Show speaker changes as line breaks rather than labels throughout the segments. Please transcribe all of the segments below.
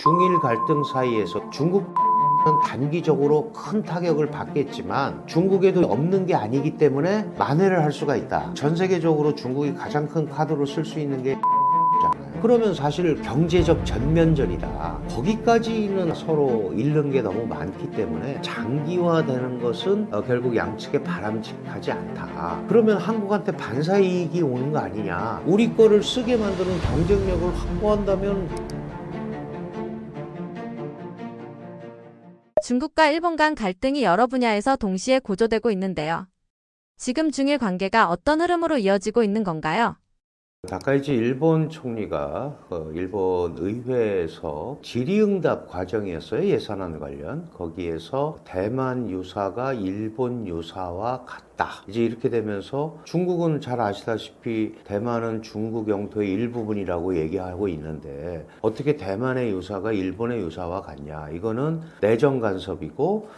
중일 갈등 사이에서 중국은 단기적으로 큰 타격을 받겠지만 중국에도 없는 게 아니기 때문에 만회를 할 수가 있다. 전 세계적으로 중국이 가장 큰 카드로 쓸 수 있는 게 잖아요. 그러면 사실 경제적 전면전이다. 거기까지는 서로 잃는 게 너무 많기 때문에 장기화되는 것은 결국 양측에 바람직하지 않다. 그러면 한국한테 반사이익이 오는 거 아니냐. 우리 거를 쓰게 만드는 경쟁력을 확보한다면
중국과 일본 간 갈등이 여러 분야에서 동시에 고조되고 있는데요. 지금 중일 관계가 어떤 흐름으로 이어지고 있는 건가요?
다카이치 일본 총리가 일본 의회에서 질의응답 과정이었어요. 예산안 관련. 거기에서 대만 유사가 일본 유사와 같다. 이제 이렇게 되면서 중국은 잘 아시다시피 대만은 중국 영토의 일부분이라고 얘기하고 있는데 어떻게 대만의 유사가 일본의 유사와 같냐. 이거는 내정 간섭이고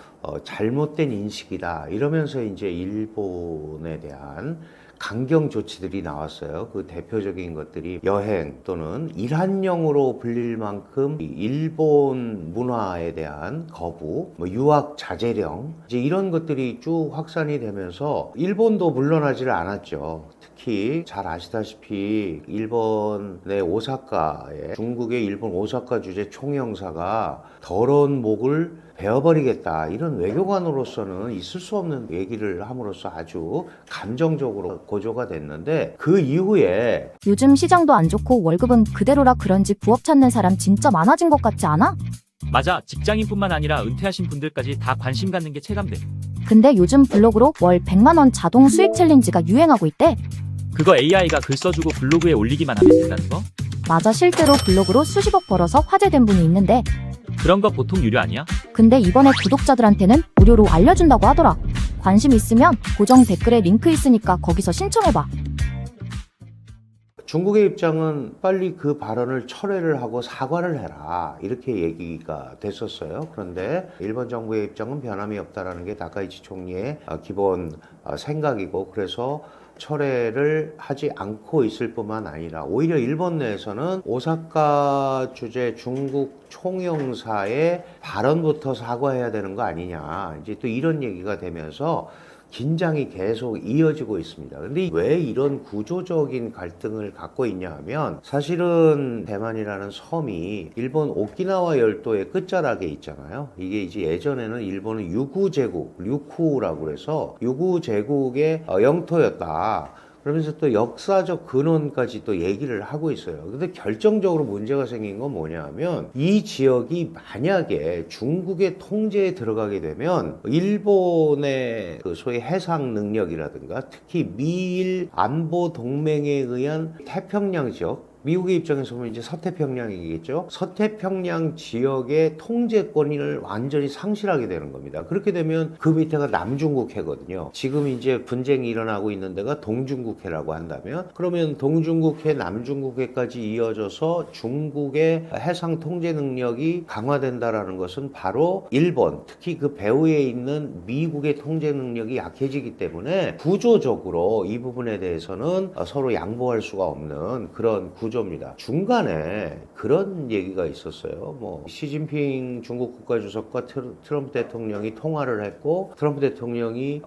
잘못된 인식이다. 이러면서 이제 일본에 대한 강경 조치들이 나왔어요. 그 대표적인 것들이 여행 또는 일한령으로 불릴 만큼 일본 문화에 대한 거부, 유학 자제령 이제 이런 것들이 쭉 확산이 되면서 일본도 물러나지를 않았죠. 특히 잘 아시다시피 일본의 오사카에 중국의 일본 오사카 주재 총영사가 더러운 목을 베어버리겠다. 이런 외교관으로서는 있을 수 없는 얘기를 함으로써 아주 감정적으로 고조가 됐는데 그 이후에
요즘 시장도 안 좋고 월급은 그대로라 그런지 부업 찾는 사람 진짜 많아진 것 같지 않아?
맞아. 직장인뿐만 아니라 은퇴하신 분들까지 다 관심 갖는 게 체감돼.
근데 요즘 블로그로 월 100만 원 자동 수익 챌린지가 유행하고 있대.
그거 AI가 글 써주고 블로그에 올리기만 하면 된다는 거?
맞아, 실제로 블로그로 수십억 벌어서 화제된 분이 있는데
그런 거 보통 유료 아니야?
근데 이번에 구독자들한테는 무료로 알려준다고 하더라. 관심 있으면 고정 댓글에 링크 있으니까 거기서 신청해봐.
중국의 입장은 빨리 그 발언을 철회를 하고 사과를 해라 이렇게 얘기가 됐었어요. 그런데 일본 정부의 입장은 변함이 없다라는 게 다카이치 총리의 기본 생각이고 그래서 철회를 하지 않고 있을 뿐만 아니라 오히려 일본 내에서는 오사카 주재 중국 총영사의 발언부터 사과해야 되는 거 아니냐 이제 또 이런 얘기가 되면서 긴장이 계속 이어지고 있습니다. 근데 왜 이런 구조적인 갈등을 갖고 있냐 하면 사실은 대만이라는 섬이 일본 오키나와 열도의 끝자락에 있잖아요. 이게 이제 예전에는 일본은 유구제국, 류쿠라고 그래서 유구제국의 영토였다. 그러면서 또 역사적 근원까지 또 얘기를 하고 있어요. 근데 결정적으로 문제가 생긴 건 뭐냐 하면 이 지역이 만약에 중국의 통제에 들어가게 되면 일본의 그 소위 해상 능력이라든가 특히 미일 안보 동맹에 의한 태평양 지역 미국의 입장에서 보면 이제 서태평양이겠죠. 서태평양 지역의 통제권을 완전히 상실하게 되는 겁니다. 그렇게 되면 그 밑에가 남중국해거든요. 지금 이제 분쟁이 일어나고 있는 데가 동중국해라고 한다면 그러면 동중국해, 남중국해까지 이어져서 중국의 해상 통제 능력이 강화된다라는 것은 바로 일본, 특히 그 배후에 있는 미국의 통제 능력이 약해지기 때문에 구조적으로 이 부분에 대해서는 서로 양보할 수가 없는 그런 구조입니다. 중간에 그런 얘기가 있었어요. 시진핑 중국 국가주석과 트럼프 대통령이 통화를 했고 트럼프 대통령이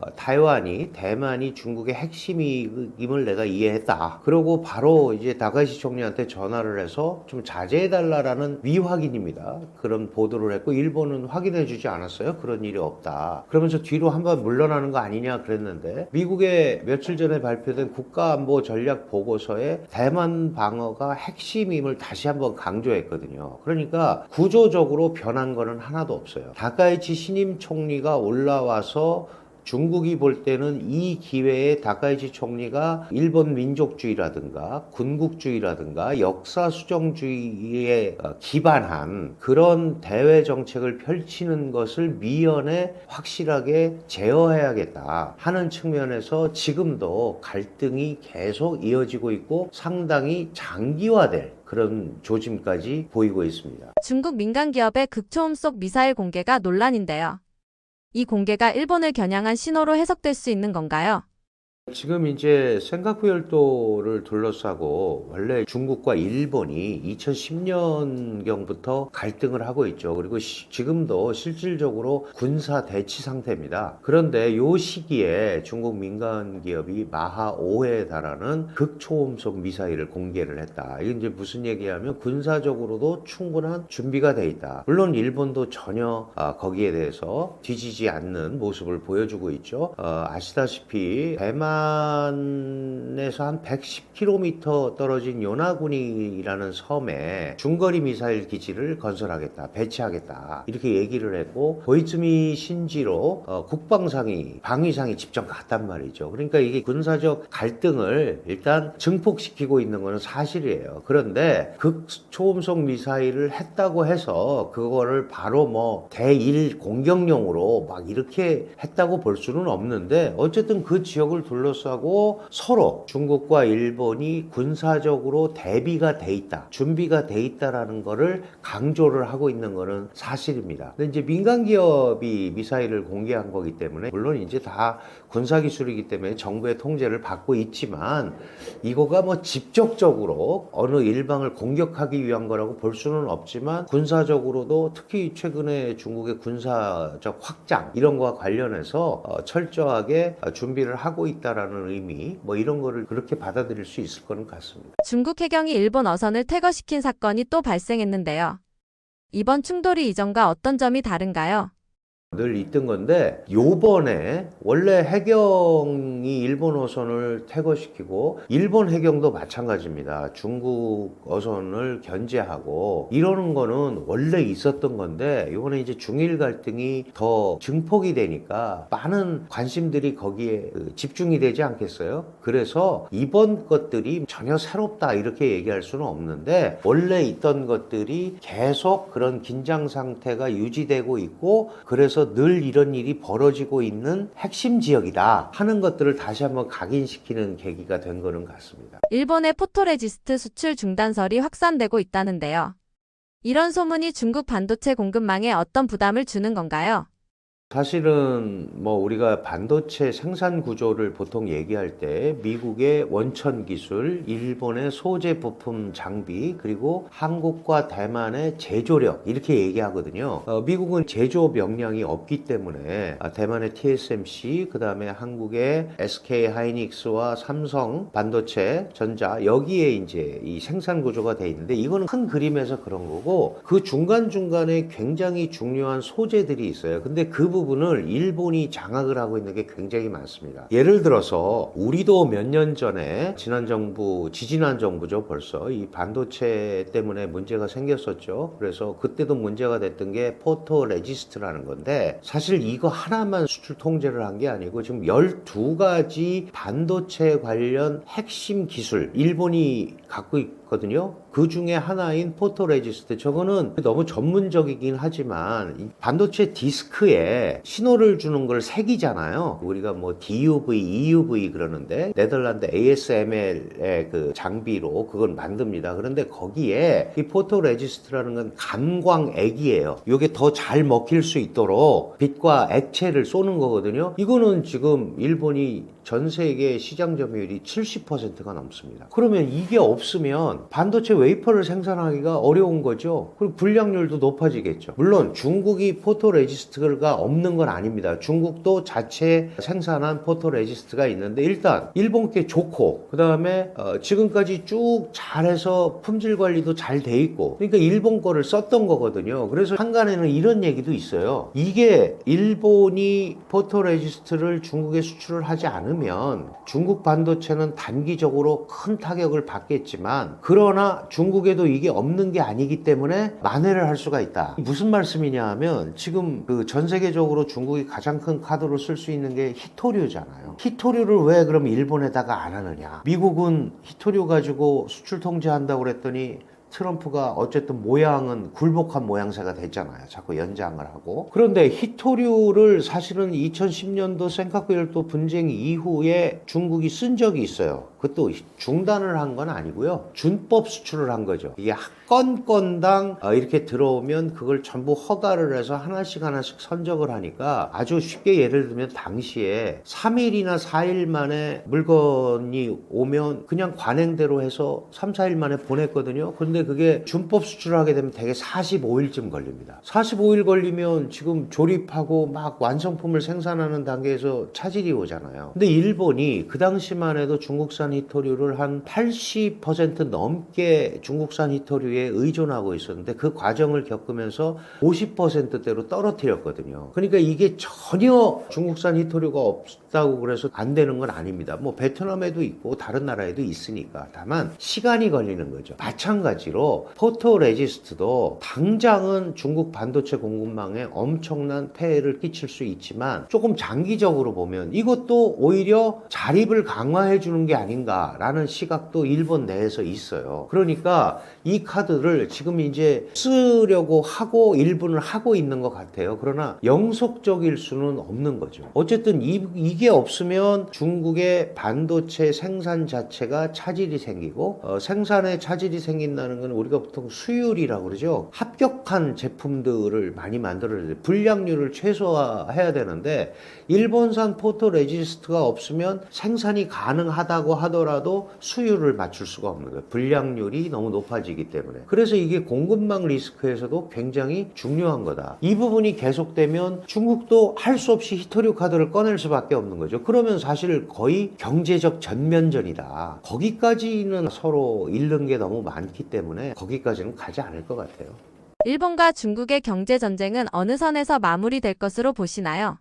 대만이 중국의 핵심임을 내가 이해했다. 그러고 바로 이제 다카이치 총리한테 전화를 해서 좀 자제해달라라는 미확인입니다. 그런 보도를 했고 일본은 확인해주지 않았어요. 그런 일이 없다. 그러면서 뒤로 한번 물러나는 거 아니냐 그랬는데 미국의 며칠 전에 발표된 국가안보 전략 보고서에 대만 방어가 핵심임을 다시 한번 강조했거든요. 그러니까 구조적으로 변한 거는 하나도 없어요. 다카이치 신임 총리가 올라와서 중국이 볼 때는 이 기회에 다카이치 총리가 일본 민족주의라든가 군국주의라든가 역사 수정주의에 기반한 그런 대외 정책을 펼치는 것을 미연에 확실하게 제어해야겠다 하는 측면에서 지금도 갈등이 계속 이어지고 있고 상당히 장기화될 그런 조짐까지 보이고 있습니다.
중국 민간 기업의 극초음속 미사일 공개가 논란인데요. 이 공개가 일본을 겨냥한 신호로 해석될 수 있는 건가요?
지금 이제 센카쿠 열도를 둘러싸고 원래 중국과 일본이 2010년경부터 갈등을 하고 있죠. 그리고 지금도 실질적으로 군사 대치 상태입니다. 그런데 이 시기에 중국 민간 기업이 마하 5에 달하는 극초음속 미사일을 공개를 했다. 이게 이제 무슨 얘기냐면 군사적으로도 충분한 준비가 돼 있다. 물론 일본도 전혀 거기에 대해서 뒤지지 않는 모습을 보여주고 있죠. 아시다시피 대만에서 한 110km 떨어진 요나군이라는 섬에 중거리 미사일 기지를 건설하겠다, 배치하겠다 이렇게 얘기를 했고 고이츠미 신지로 방위상이 직접 갔단 말이죠. 그러니까 이게 군사적 갈등을 일단 증폭시키고 있는 것은 사실이에요. 그런데 극초음속 미사일을 했다고 해서 그거를 바로 뭐 대일 공격용으로 막 이렇게 했다고 볼 수는 없는데 어쨌든 그 지역을 둘러싸고 서로 중국과 일본이 군사적으로 대비가 돼 있다, 준비가 돼 있다라는 거를 강조를 하고 있는 거는 사실입니다. 근데 이제 민간 기업이 미사일을 공개한 거기 때문에 물론 이제 다 군사 기술이기 때문에 정부의 통제를 받고 있지만 이거가 뭐 직접적으로 어느 일방을 공격하기 위한 거라고 볼 수는 없지만 군사적으로도 특히 최근에 중국의 군사적 확장 이런 거와 관련해서 철저하게 준비를 하고 있다라는 의미 뭐 이런 거를 그렇게 받아들일 수 있을 거는 같습니다.
중국 해경이 일본 어선을 퇴거시킨 사건이 또 발생했는데요. 이번 충돌이 이전과 어떤 점이 다른가요?
늘 있던 건데 요번에 원래 해경이 일본 어선을 퇴거시키고 일본 해경도 마찬가지입니다. 중국 어선을 견제하고 이러는 거는 원래 있었던 건데 요번에 이제 중일 갈등이 더 증폭이 되니까 많은 관심들이 거기에 집중이 되지 않겠어요? 그래서 이번 것들이 전혀 새롭다 이렇게 얘기할 수는 없는데 원래 있던 것들이 계속 그런 긴장 상태가 유지되고 있고 그래서 늘 이런 일이 벌어지고 있는 핵심 지역이다 하는 것들을 다시 한번 각인시키는 계기가 된 거는 같습니다.
일본의 포토레지스트 수출 중단설이 확산되고 있다는데요. 이런 소문이 중국 반도체 공급망에 어떤 부담을 주는 건가요?
사실은 뭐 우리가 반도체 생산 구조를 보통 얘기할 때 미국의 원천 기술, 일본의 소재 부품 장비, 그리고 한국과 대만의 제조력 이렇게 얘기하거든요. 미국은 제조 역량이 없기 때문에 대만의 TSMC, 그 다음에 한국의 SK 하이닉스와 삼성 반도체, 전자 여기에 이제 이 생산 구조가 돼 있는데 이거는 큰 그림에서 그런 거고 그 중간중간에 굉장히 중요한 소재들이 있어요. 근데 그 부분을 일본이 장악을 하고 있는 게 굉장히 많습니다. 예를 들어서 우리도 몇 년 전에 지지난 정부죠 벌써 이 반도체 때문에 문제가 생겼었죠. 그래서 그때도 문제가 됐던 게 포토 레지스트라는 건데 사실 이거 하나만 수출 통제를 한 게 아니고 지금 12가지 반도체 관련 핵심 기술 일본이 갖고 있거든요. 그 중에 하나인 포토레지스트 저거는 너무 전문적이긴 하지만 이 반도체 디스크에 신호를 주는 걸 색이잖아요. 우리가 뭐 DUV, EUV 그러는데 네덜란드 ASML의 그 장비로 그걸 만듭니다. 그런데 거기에 이 포토레지스트라는 건 감광액이에요. 이게 더 잘 먹힐 수 있도록 빛과 액체를 쏘는 거거든요. 이거는 지금 일본이 전 세계 시장 점유율이 70%가 넘습니다. 그러면 이게 없으면 반도체 웨이퍼를 생산하기가 어려운 거죠. 그리고 불량률도 높아지겠죠. 물론 중국이 포토레지스트가 없는 건 아닙니다. 중국도 자체 생산한 포토레지스트가 있는데 일단 일본 게 좋고 그 다음에 지금까지 쭉 잘해서 품질 관리도 잘 돼 있고 그러니까 일본 거를 썼던 거거든요. 그래서 한간에는 이런 얘기도 있어요. 이게 일본이 포토레지스트를 중국에 수출을 하지 않으면 중국 반도체는 단기적으로 큰 타격을 받겠지만 그러나 중국에도 이게 없는 게 아니기 때문에 만회를 할 수가 있다. 무슨 말씀이냐 하면 지금 그 전 세계적으로 중국이 가장 큰 카드로 쓸 수 있는 게 히토류잖아요. 히토류를 왜 그럼 일본에다가 안 하느냐. 미국은 히토류 가지고 수출 통제한다고 그랬더니 트럼프가 어쨌든 모양은 굴복한 모양새가 됐잖아요. 자꾸 연장을 하고. 그런데 히토류를 사실은 2010년도 센카쿠 열도 분쟁 이후에 중국이 쓴 적이 있어요. 그것도 중단을 한 건 아니고요. 준법 수출을 한 거죠. 이게 건당 이렇게 들어오면 그걸 전부 허가를 해서 하나씩 선적을 하니까 아주 쉽게 예를 들면 당시에 3일이나 4일 만에 물건이 오면 그냥 관행대로 해서 3, 4일 만에 보냈거든요. 근데 그게 준법 수출을 하게 되면 대개 45일쯤 걸립니다. 45일 걸리면 지금 조립하고 막 완성품을 생산하는 단계에서 차질이 오잖아요. 근데 일본이 그 당시만 해도 중국산 히토류를 한 80% 넘게 중국산 히토류에 의존하고 있었는데 그 과정을 겪으면서 50%대로 떨어뜨렸거든요. 그러니까 이게 전혀 중국산 히토류가 없다고 그래서 안 되는 건 아닙니다. 뭐 베트남에도 있고 다른 나라에도 있으니까. 다만 시간이 걸리는 거죠. 마찬가지로 포토레지스트도 당장은 중국 반도체 공급망에 엄청난 폐해를 끼칠 수 있지만 조금 장기적으로 보면 이것도 오히려 자립을 강화해 주는 게 아닌가라는 시각도 일본 내에서 있어요. 그러니까 이 카드를 지금 이제 쓰려고 하고 일본을 하고 있는 것 같아요. 그러나 영속적일 수는 없는 거죠. 어쨌든 이게 없으면 중국의 반도체 생산 자체가 차질이 생기고 생산에 차질이 생긴다는 건 우리가 보통 수율이라고 그러죠. 합격한 제품들을 많이 만들어야 돼. 불량률을 최소화해야 되는데 일본산 포토레지스트가 없으면 생산이 가능하다고 하더라도 수율을 맞출 수가 없는 거예요. 불량률이 너무 높아지기 때문에. 그래서 이게 공급망 리스크에서도 굉장히 중요한 거다. 이 부분이 계속되면 중국도 할 수 없이 히토류 카드를 꺼낼 수밖에 없는 거죠. 그러면 사실 거의 경제적 전면전이다. 거기까지는 서로 잃는 게 너무 많기 때문에 거기까지는 가지 않을 것 같아요.
일본과 중국의 경제 전쟁은 어느 선에서 마무리될 것으로 보시나요?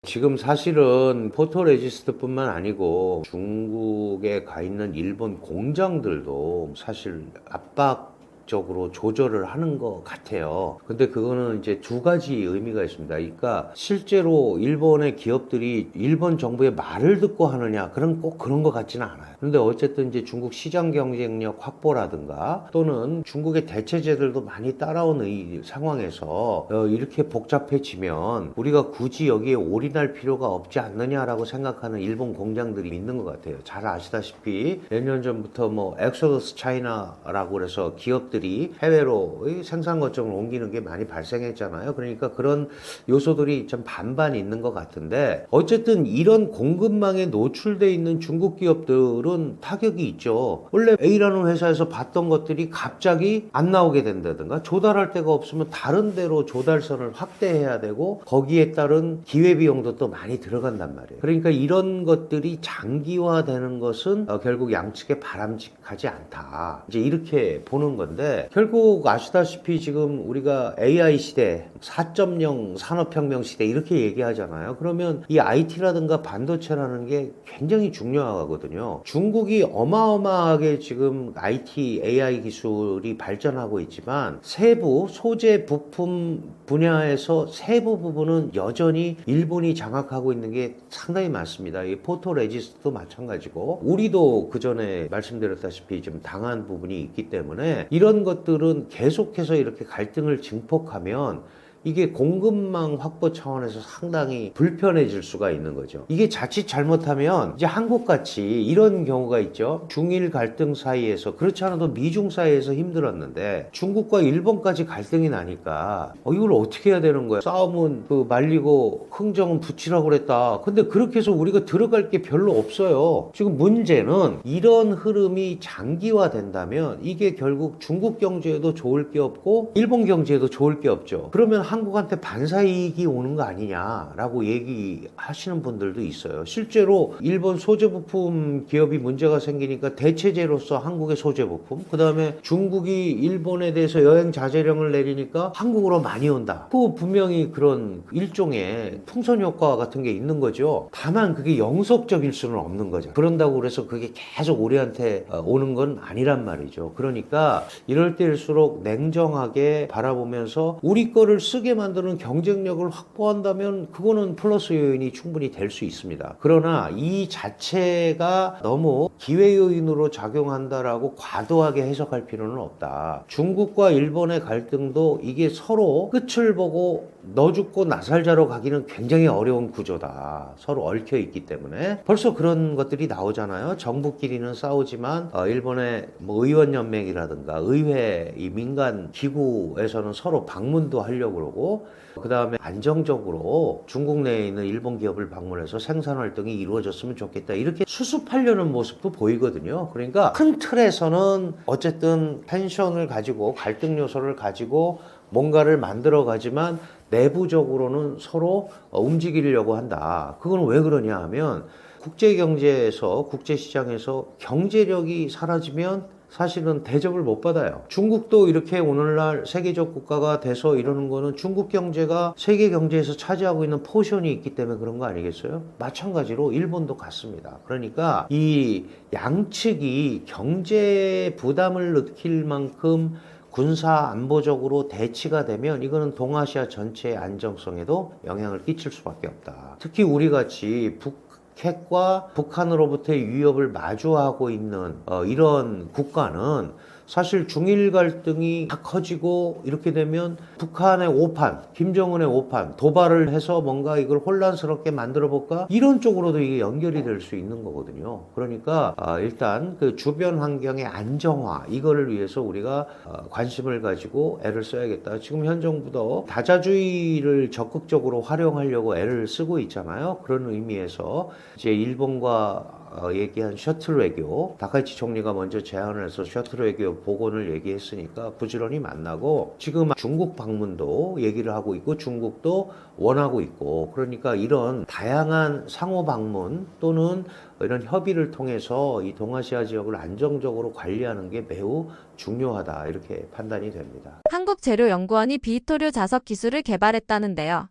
지금 사실은 포토레지스트뿐만 아니고 중국에 가 있는 일본 공장들도 사실 압박적으로 조절을 하는 것 같아요. 근데 그거는 이제 두 가지 의미가 있습니다. 그러니까 실제로 일본의 기업들이 일본 정부의 말을 듣고 하느냐, 꼭 그런 것 같지는 않아요. 근데 어쨌든 이제 중국 시장 경쟁력 확보라든가 또는 중국의 대체제들도 많이 따라온 상황에서 이렇게 복잡해지면 우리가 굳이 여기에 올인할 필요가 없지 않느냐라고 생각하는 일본 공장들이 있는 것 같아요. 잘 아시다시피 몇 년 전부터 뭐 엑소더스 차이나라고 그래서 기업들이 해외로 생산 거점을 옮기는 게 많이 발생했잖아요. 그러니까 그런 요소들이 좀 반반 있는 것 같은데 어쨌든 이런 공급망에 노출돼 있는 중국 기업들은 타격이 있죠. 원래 A라는 회사에서 봤던 것들이 갑자기 안 나오게 된다든가 조달할 데가 없으면 다른 데로 조달선을 확대해야 되고 거기에 따른 기회비용도 또 많이 들어간단 말이에요. 그러니까 이런 것들이 장기화되는 것은 결국 양측에 바람직하지 않다. 이제 이렇게 보는 건데 결국 아시다시피 지금 우리가 AI 시대, 4.0 산업혁명 시대 이렇게 얘기하잖아요. 그러면 이 IT라든가 반도체라는 게 굉장히 중요하거든요. 중국이 어마어마하게 지금 IT, AI 기술이 발전하고 있지만 세부, 소재, 부품 분야에서 세부 부분은 여전히 일본이 장악하고 있는 게 상당히 많습니다. 이 포토레지스트도 마찬가지고 우리도 그 전에 말씀드렸다시피 좀 당한 부분이 있기 때문에 이런 것들은 계속해서 이렇게 갈등을 증폭하면 이게 공급망 확보 차원에서 상당히 불편해질 수가 있는 거죠. 이게 자칫 잘못하면 이제 한국같이 이런 경우가 있죠. 중일 갈등 사이에서 그렇지 않아도 미중 사이에서 힘들었는데 중국과 일본까지 갈등이 나니까 이걸 어떻게 해야 되는 거야. 싸움은 말리고 흥정은 붙이라고 그랬다. 근데 그렇게 해서 우리가 들어갈 게 별로 없어요. 지금 문제는 이런 흐름이 장기화된다면 이게 결국 중국 경제에도 좋을 게 없고 일본 경제에도 좋을 게 없죠. 그러면 한국한테 반사이익이 오는 거 아니냐라고 얘기하시는 분들도 있어요. 실제로 일본 소재부품 기업이 문제가 생기니까 대체제로서 한국의 소재부품, 그 다음에 중국이 일본에 대해서 여행 자제령을 내리니까 한국으로 많이 온다. 그 분명히 그런 일종의 풍선 효과 같은 게 있는 거죠. 다만 그게 영속적일 수는 없는 거죠. 그런다고 그래서 그게 계속 우리한테 오는 건 아니란 말이죠. 그러니까 이럴 때일수록 냉정하게 바라보면서 우리 거를 쓰기 쓰게 만드는 경쟁력을 확보한다면 그거는 플러스 요인이 충분히 될 수 있습니다. 그러나 이 자체가 너무 기회 요인으로 작용한다라고 과도하게 해석할 필요는 없다. 중국과 일본의 갈등도 이게 서로 끝을 보고 너 죽고 나 살자로 가기는 굉장히 어려운 구조다. 서로 얽혀 있기 때문에 벌써 그런 것들이 나오잖아요. 정부끼리는 싸우지만 일본의 뭐 의원연맹이라든가 의회 이 민간 기구에서는 서로 방문도 하려고 그러고, 그 다음에 안정적으로 중국 내에 있는 일본 기업을 방문해서 생산 활동이 이루어졌으면 좋겠다, 이렇게 수습하려는 모습도 보이거든요. 그러니까 큰 틀에서는 어쨌든 텐션을 가지고 갈등 요소를 가지고 뭔가를 만들어 가지만 내부적으로는 서로 움직이려고 한다. 그건 왜 그러냐 하면 국제경제에서, 국제시장에서 경제력이 사라지면 사실은 대접을 못 받아요. 중국도 이렇게 오늘날 세계적 국가가 돼서 이러는 거는 중국 경제가 세계 경제에서 차지하고 있는 포션이 있기 때문에 그런 거 아니겠어요? 마찬가지로 일본도 같습니다. 그러니까 이 양측이 경제 부담을 느낄 만큼 군사 안보적으로 대치가 되면 이거는 동아시아 전체의 안정성에도 영향을 끼칠 수밖에 없다. 특히 우리같이 북핵과 북한으로부터의 위협을 마주하고 있는 이런 국가는 사실 중일 갈등이 다 커지고 이렇게 되면 북한의 오판, 김정은의 오판, 도발을 해서 뭔가 이걸 혼란스럽게 만들어 볼까? 이런 쪽으로도 이게 연결이 될 수 있는 거거든요. 그러니까 일단 그 주변 환경의 안정화, 이거를 위해서 우리가 관심을 가지고 애를 써야겠다. 지금 현 정부도 다자주의를 적극적으로 활용하려고 애를 쓰고 있잖아요. 그런 의미에서 이제 일본과 얘기한 셔틀 외교, 다카이치 총리가 먼저 제안을 해서 셔틀 외교 복원을 얘기했으니까 부지런히 만나고, 지금 중국 방문도 얘기를 하고 있고 중국도 원하고 있고, 그러니까 이런 다양한 상호 방문 또는 이런 협의를 통해서 이 동아시아 지역을 안정적으로 관리하는 게 매우 중요하다, 이렇게 판단이 됩니다.
한국재료연구원이 비히토류 자석 기술을 개발했다는데요.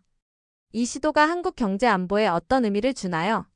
이 시도가 한국 경제 안보에 어떤 의미를 주나요?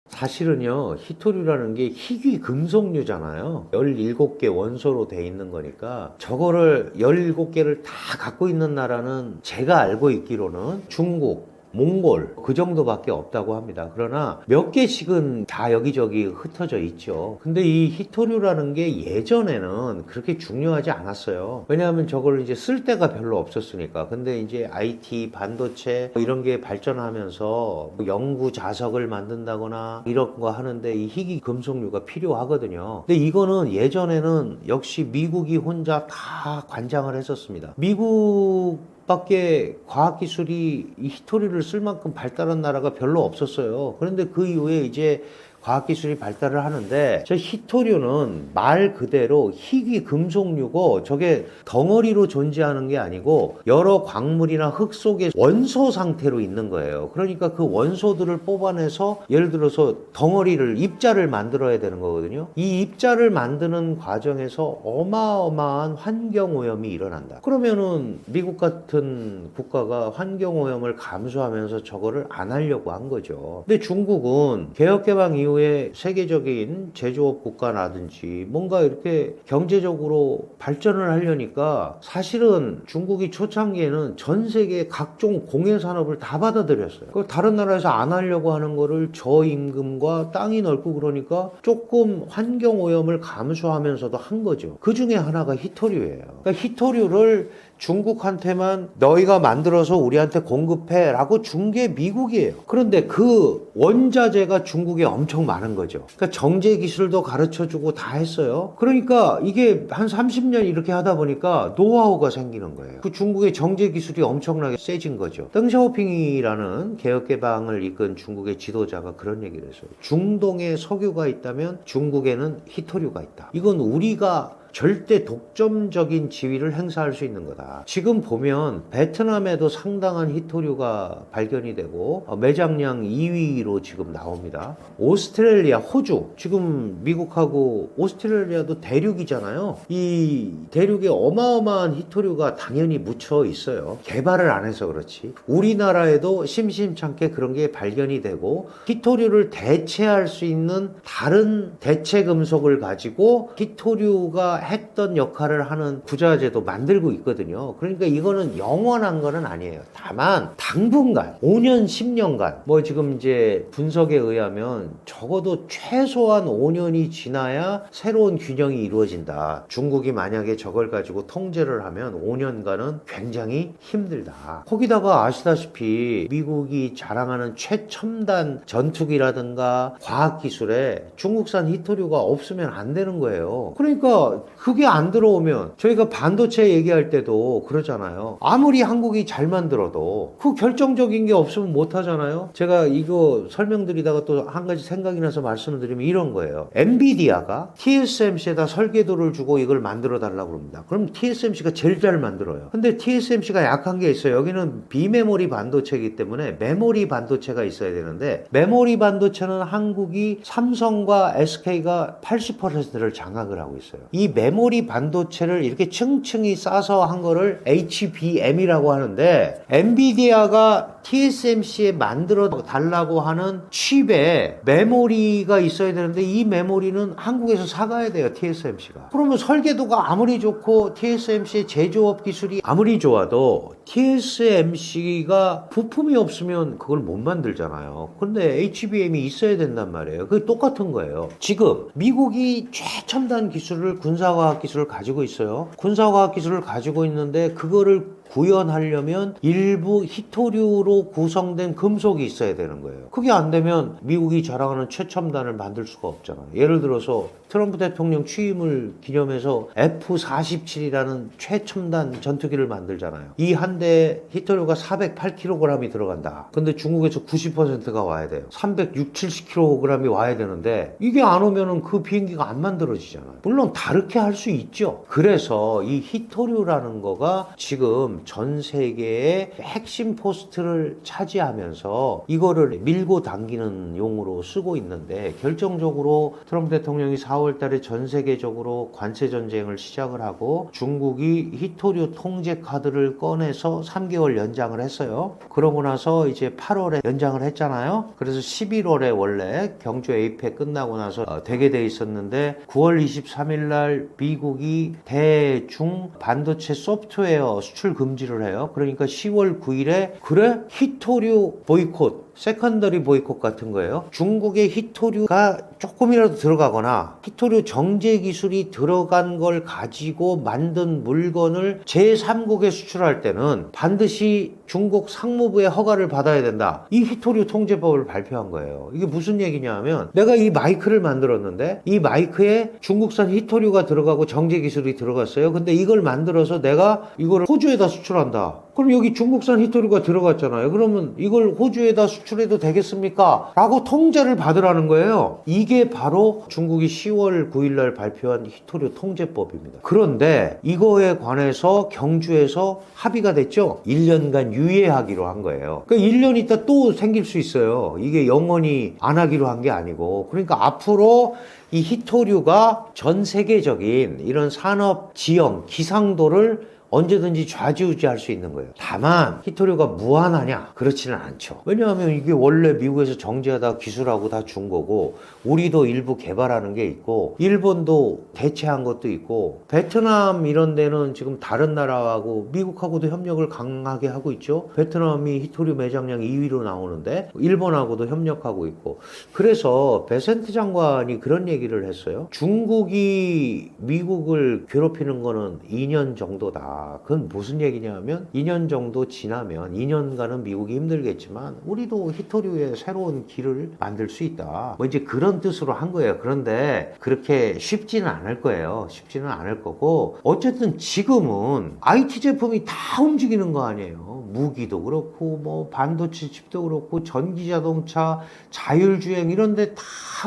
사실은요, 히토류라는 게 희귀 금속류잖아요. 17개 원소로 돼 있는 거니까 저거를 17개를 다 갖고 있는 나라는 제가 알고 있기로는 중국, 몽골 그 정도밖에 없다고 합니다. 그러나 몇 개씩은 다 여기저기 흩어져 있죠. 근데 이 히토류라는 게 예전에는 그렇게 중요하지 않았어요. 왜냐하면 저걸 이제 쓸 데가 별로 없었으니까. 근데 이제 IT, 반도체 이런 게 발전하면서 뭐 연구 자석을 만든다거나 이런 거 하는데 이 희귀 금속류가 필요하거든요. 근데 이거는 예전에는 역시 미국이 혼자 다 관장을 했었습니다. 미국 밖에 과학기술이 이 히토리를 쓸 만큼 발달한 나라가 별로 없었어요. 그런데 그 이후에 이제 과학기술이 발달을 하는데, 저 히토류는 말 그대로 희귀 금속류고 저게 덩어리로 존재하는 게 아니고 여러 광물이나 흙 속에 원소 상태로 있는 거예요. 그러니까 그 원소들을 뽑아내서 예를 들어서 덩어리를, 입자를 만들어야 되는 거거든요. 이 입자를 만드는 과정에서 어마어마한 환경오염이 일어난다. 그러면은 미국 같은 국가가 환경오염을 감수하면서 저거를 안 하려고 한 거죠. 근데 중국은 개혁개방 이후 이후에 세계적인 제조업 국가라든지 뭔가 이렇게 경제적으로 발전을 하려니까 사실은 중국이 초창기에는 전 세계 각종 공예 산업을 다 받아들였어요. 그걸 다른 나라에서 안 하려고 하는 거를 저임금과 땅이 넓고 그러니까 조금 환경 오염을 감수하면서도 한 거죠. 그 중에 하나가 히토류예요. 그러니까 히토류를 중국한테만 너희가 만들어서 우리한테 공급해 라고 준 게 미국이에요. 그런데 그 원자재가 중국에 엄청 많은 거죠. 그러니까 정제 기술도 가르쳐주고 다 했어요. 그러니까 이게 한 30년 이렇게 하다 보니까 노하우가 생기는 거예요. 그 중국의 정제 기술이 엄청나게 세진 거죠. 덩샤오핑이라는 개혁개방을 이끈 중국의 지도자가 그런 얘기를 했어요. 중동에 석유가 있다면 중국에는 히토류가 있다. 이건 우리가 절대 독점적인 지위를 행사할 수 있는 거다. 지금 보면 베트남에도 상당한 히토류가 발견이 되고 매장량 2위로 지금 나옵니다. 오스트레일리아, 호주, 지금 미국하고 오스트레일리아도 대륙이잖아요. 이 대륙에 어마어마한 히토류가 당연히 묻혀 있어요. 개발을 안 해서 그렇지. 우리나라에도 심심찮게 그런 게 발견이 되고 히토류를 대체할 수 있는 다른 대체 금속을 가지고 히토류가 했던 역할을 하는 부자재도 만들고 있거든요. 그러니까 이거는 영원한 거는 아니에요. 다만 당분간 5년 10년간 뭐 지금 이제 분석에 의하면 적어도 최소한 5년이 지나야 새로운 균형이 이루어진다. 중국이 만약에 저걸 가지고 통제를 하면 5년간은 굉장히 힘들다. 거기다가 아시다시피 미국이 자랑하는 최첨단 전투기라든가 과학기술에 중국산 히토류가 없으면 안 되는 거예요. 그러니까 그게 안 들어오면 저희가 반도체 얘기할 때도 그러잖아요. 아무리 한국이 잘 만들어도 그 결정적인 게 없으면 못 하잖아요. 제가 이거 설명드리다가 또 한 가지 생각이 나서 말씀을 드리면 이런 거예요. 엔비디아가 TSMC에다 설계도를 주고 이걸 만들어 달라고 그럽니다. 그럼 TSMC가 제일 잘 만들어요. 근데 TSMC가 약한 게 있어요. 여기는 비메모리 반도체이기 때문에 메모리 반도체가 있어야 되는데 메모리 반도체는 한국이 삼성과 SK가 80%를 장악을 하고 있어요. 이 메모리 반도체를 이렇게 층층이 싸서 한 거를 HBM이라고 하는데 엔비디아가 TSMC에 만들어 달라고 하는 칩에 메모리가 있어야 되는데 이 메모리는 한국에서 사가야 돼요. TSMC가. 그러면 설계도가 아무리 좋고 TSMC의 제조업 기술이 아무리 좋아도 TSMC가 부품이 없으면 그걸 못 만들잖아요. 그런데 HBM이 있어야 된단 말이에요. 그게 똑같은 거예요. 지금 미국이 최첨단 기술을 군사과학 기술을 가지고 있어요. 군사과학 기술을 가지고 있는데 그거를 구현하려면 일부 히토류로 구성된 금속이 있어야 되는 거예요. 그게 안 되면 미국이 자랑하는 최첨단을 만들 수가 없잖아요. 예를 들어서 트럼프 대통령 취임을 기념해서 F-47이라는 최첨단 전투기를 만들잖아요. 이 한 대에 히토류가 408kg이 들어간다. 근데 중국에서 90%가 와야 돼요. 360, 70kg이 와야 되는데 이게 안 오면은 그 비행기가 안 만들어지잖아요. 물론 다르게 할 수 있죠. 그래서 이 히토류라는 거가 지금 전 세계의 핵심 포스트를 차지하면서 이거를 밀고 당기는 용으로 쓰고 있는데 결정적으로 트럼프 대통령이 4월 달에 전 세계적으로 관세 전쟁을 시작을 하고 중국이 히토류 통제 카드를 꺼내서 3개월 연장을 했어요. 그러고 나서 이제 8월에 연장을 했잖아요. 그래서 11월에 원래 경주 에이펙 끝나고 나서 되게 돼 있었는데 9월 23일 날 미국이 대중 반도체 소프트웨어 수출 금지를 해요. 그러니까 10월 9일에 그래? 히토류 보이콧 세컨더리 보이콧 같은 거예요. 중국의 히토류가 조금이라도 들어가거나 히토류 정제 기술이 들어간 걸 가지고 만든 물건을 제3국에 수출할 때는 반드시 중국 상무부의 허가를 받아야 된다. 이 히토류 통제법을 발표한 거예요. 이게 무슨 얘기냐 하면 내가 이 마이크를 만들었는데 이 마이크에 중국산 히토류가 들어가고 정제 기술이 들어갔어요. 근데 이걸 만들어서 내가 이걸 호주에다 수출한다. 그럼 여기 중국산 히토류가 들어갔잖아요. 그러면 이걸 호주에다 수출해도 되겠습니까? 라고 통제를 받으라는 거예요. 이게 바로 중국이 10월 9일 날 발표한 히토류 통제법입니다. 그런데 이거에 관해서 경주에서 합의가 됐죠. 1년간 유예하기로 한 거예요. 그러니까 1년 있다 또 생길 수 있어요. 이게 영원히 안 하기로 한 게 아니고. 그러니까 앞으로 이 히토류가 전 세계적인 이런 산업 지형, 기상도를 언제든지 좌지우지할 수 있는 거예요. 다만 히토류가 무한하냐? 그렇지는 않죠. 왜냐하면 이게 원래 미국에서 정제하다 기술하고 다 준 거고 우리도 일부 개발하는 게 있고 일본도 대체한 것도 있고 베트남 이런 데는 지금 다른 나라하고 미국하고도 협력을 강하게 하고 있죠. 베트남이 히토류 매장량 2위로 나오는데 일본하고도 협력하고 있고 그래서 베센트 장관이 그런 얘기를 했어요. 중국이 미국을 괴롭히는 거는 2년 정도다. 그건 무슨 얘기냐면 2년 정도 지나면 2년간은 미국이 힘들겠지만 우리도 히토류의 새로운 길을 만들 수 있다. 뭐 이제 그런 뜻으로 한 거예요. 그런데 그렇게 쉽지는 않을 거예요. 쉽지는 않을 거고 어쨌든 지금은 IT 제품이 다 움직이는 거 아니에요. 무기도 그렇고 뭐 반도체 칩도 그렇고 전기자동차, 자율주행 이런 데 다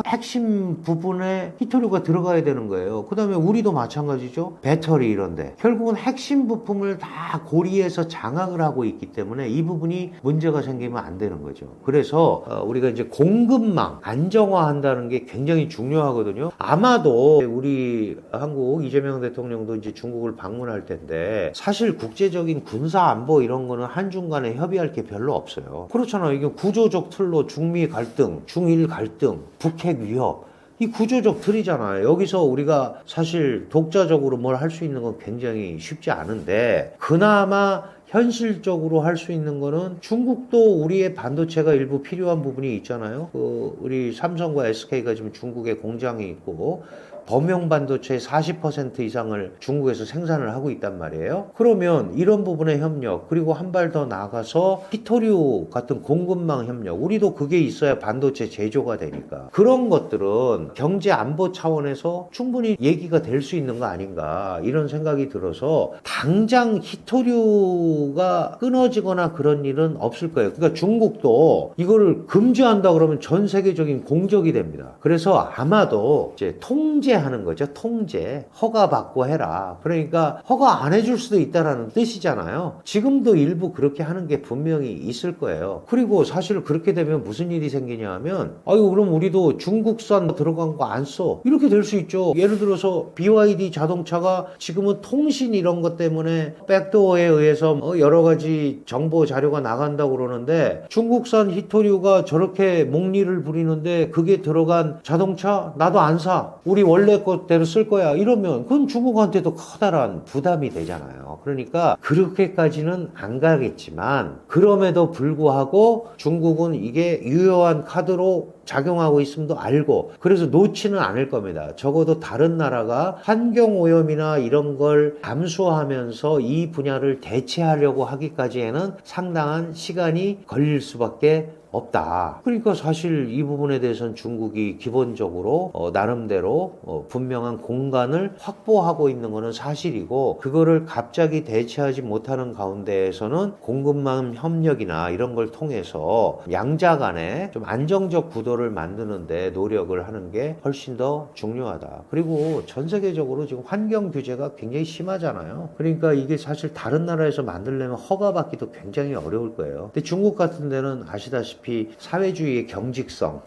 핵심 부분에 히토류가 들어가야 되는 거예요. 그 다음에 우리도 마찬가지죠. 배터리 이런 데 결국은 핵심 부품을 다 고리에서 장악을 하고 있기 때문에 이 부분이 문제가 생기면 안 되는 거죠. 그래서 우리가 이제 공급망 안정화한다는 게 굉장히 중요하거든요. 아마도 우리 한국 이재명 대통령도 이제 중국을 방문할 텐데 사실 국제적인 군사 안보 이런 거는 한중 간에 협의할 게 별로 없어요. 그렇잖아요. 이게 구조적 틀로 중미 갈등, 중일 갈등, 북핵 위협 이 구조적 틀이잖아요. 여기서 우리가 사실 독자적으로 뭘 할 수 있는 건 굉장히 쉽지 않은데 그나마 현실적으로 할 수 있는 거는 중국도 우리의 반도체가 일부 필요한 부분이 있잖아요. 우리 삼성과 SK가 지금 중국에 공장이 있고 범용 반도체의 40% 이상을 중국에서 생산을 하고 있단 말이에요. 그러면 이런 부분의 협력, 그리고 한 발 더 나가서 히토류 같은 공급망 협력, 우리도 그게 있어야 반도체 제조가 되니까 그런 것들은 경제 안보 차원에서 충분히 얘기가 될 수 있는 거 아닌가 이런 생각이 들어서 당장 히토류가 끊어지거나 그런 일은 없을 거예요. 그러니까 중국도 이거를 금지한다 그러면 전 세계적인 공적이 됩니다. 그래서 아마도 이제 통제하는 거죠. 통제. 허가받고 해라. 그러니까 허가 안 해줄 수도 있다라는 뜻이잖아요. 지금도 일부 그렇게 하는 게 분명히 있을 거예요. 그리고 사실 그렇게 되면 무슨 일이 생기냐 하면 아유 그럼 우리도 중국산 들어간 거 안 써. 이렇게 될 수 있죠. 예를 들어서 BYD 자동차가 지금은 통신 이런 것 때문에 백도어에 의해서 여러 가지 정보 자료가 나간다고 그러는데 중국산 히토류가 저렇게 목리를 부리는데 그게 들어간 자동차 나도 안 사. 우리 원래 것대로 쓸 거야. 이러면 그건 중국한테도 커다란 부담이 되잖아요. 그러니까 그렇게까지는 안 가겠지만 그럼에도 불구하고 중국은 이게 유효한 카드로 작용하고 있음도 알고 그래서 놓지는 않을 겁니다. 적어도 다른 나라가 환경오염이나 이런 걸 감수하면서 이 분야를 대체하려고 하기까지에는 상당한 시간이 걸릴 수밖에 없다. 그러니까 사실 이 부분에 대해서는 중국이 기본적으로 나름대로 분명한 공간을 확보하고 있는 것은 사실이고 그거를 갑자기 대체하지 못하는 가운데에서는 공급망 협력이나 이런 걸 통해서 양자 간에 좀 안정적 구도를 만드는데 노력을 하는 게 훨씬 더 중요하다. 그리고 전 세계적으로 지금 환경 규제가 굉장히 심하잖아요. 그러니까 이게 사실 다른 나라에서 만들려면 허가받기도 굉장히 어려울 거예요. 근데 중국 같은 데는 아시다시피 사회주의의 경직성,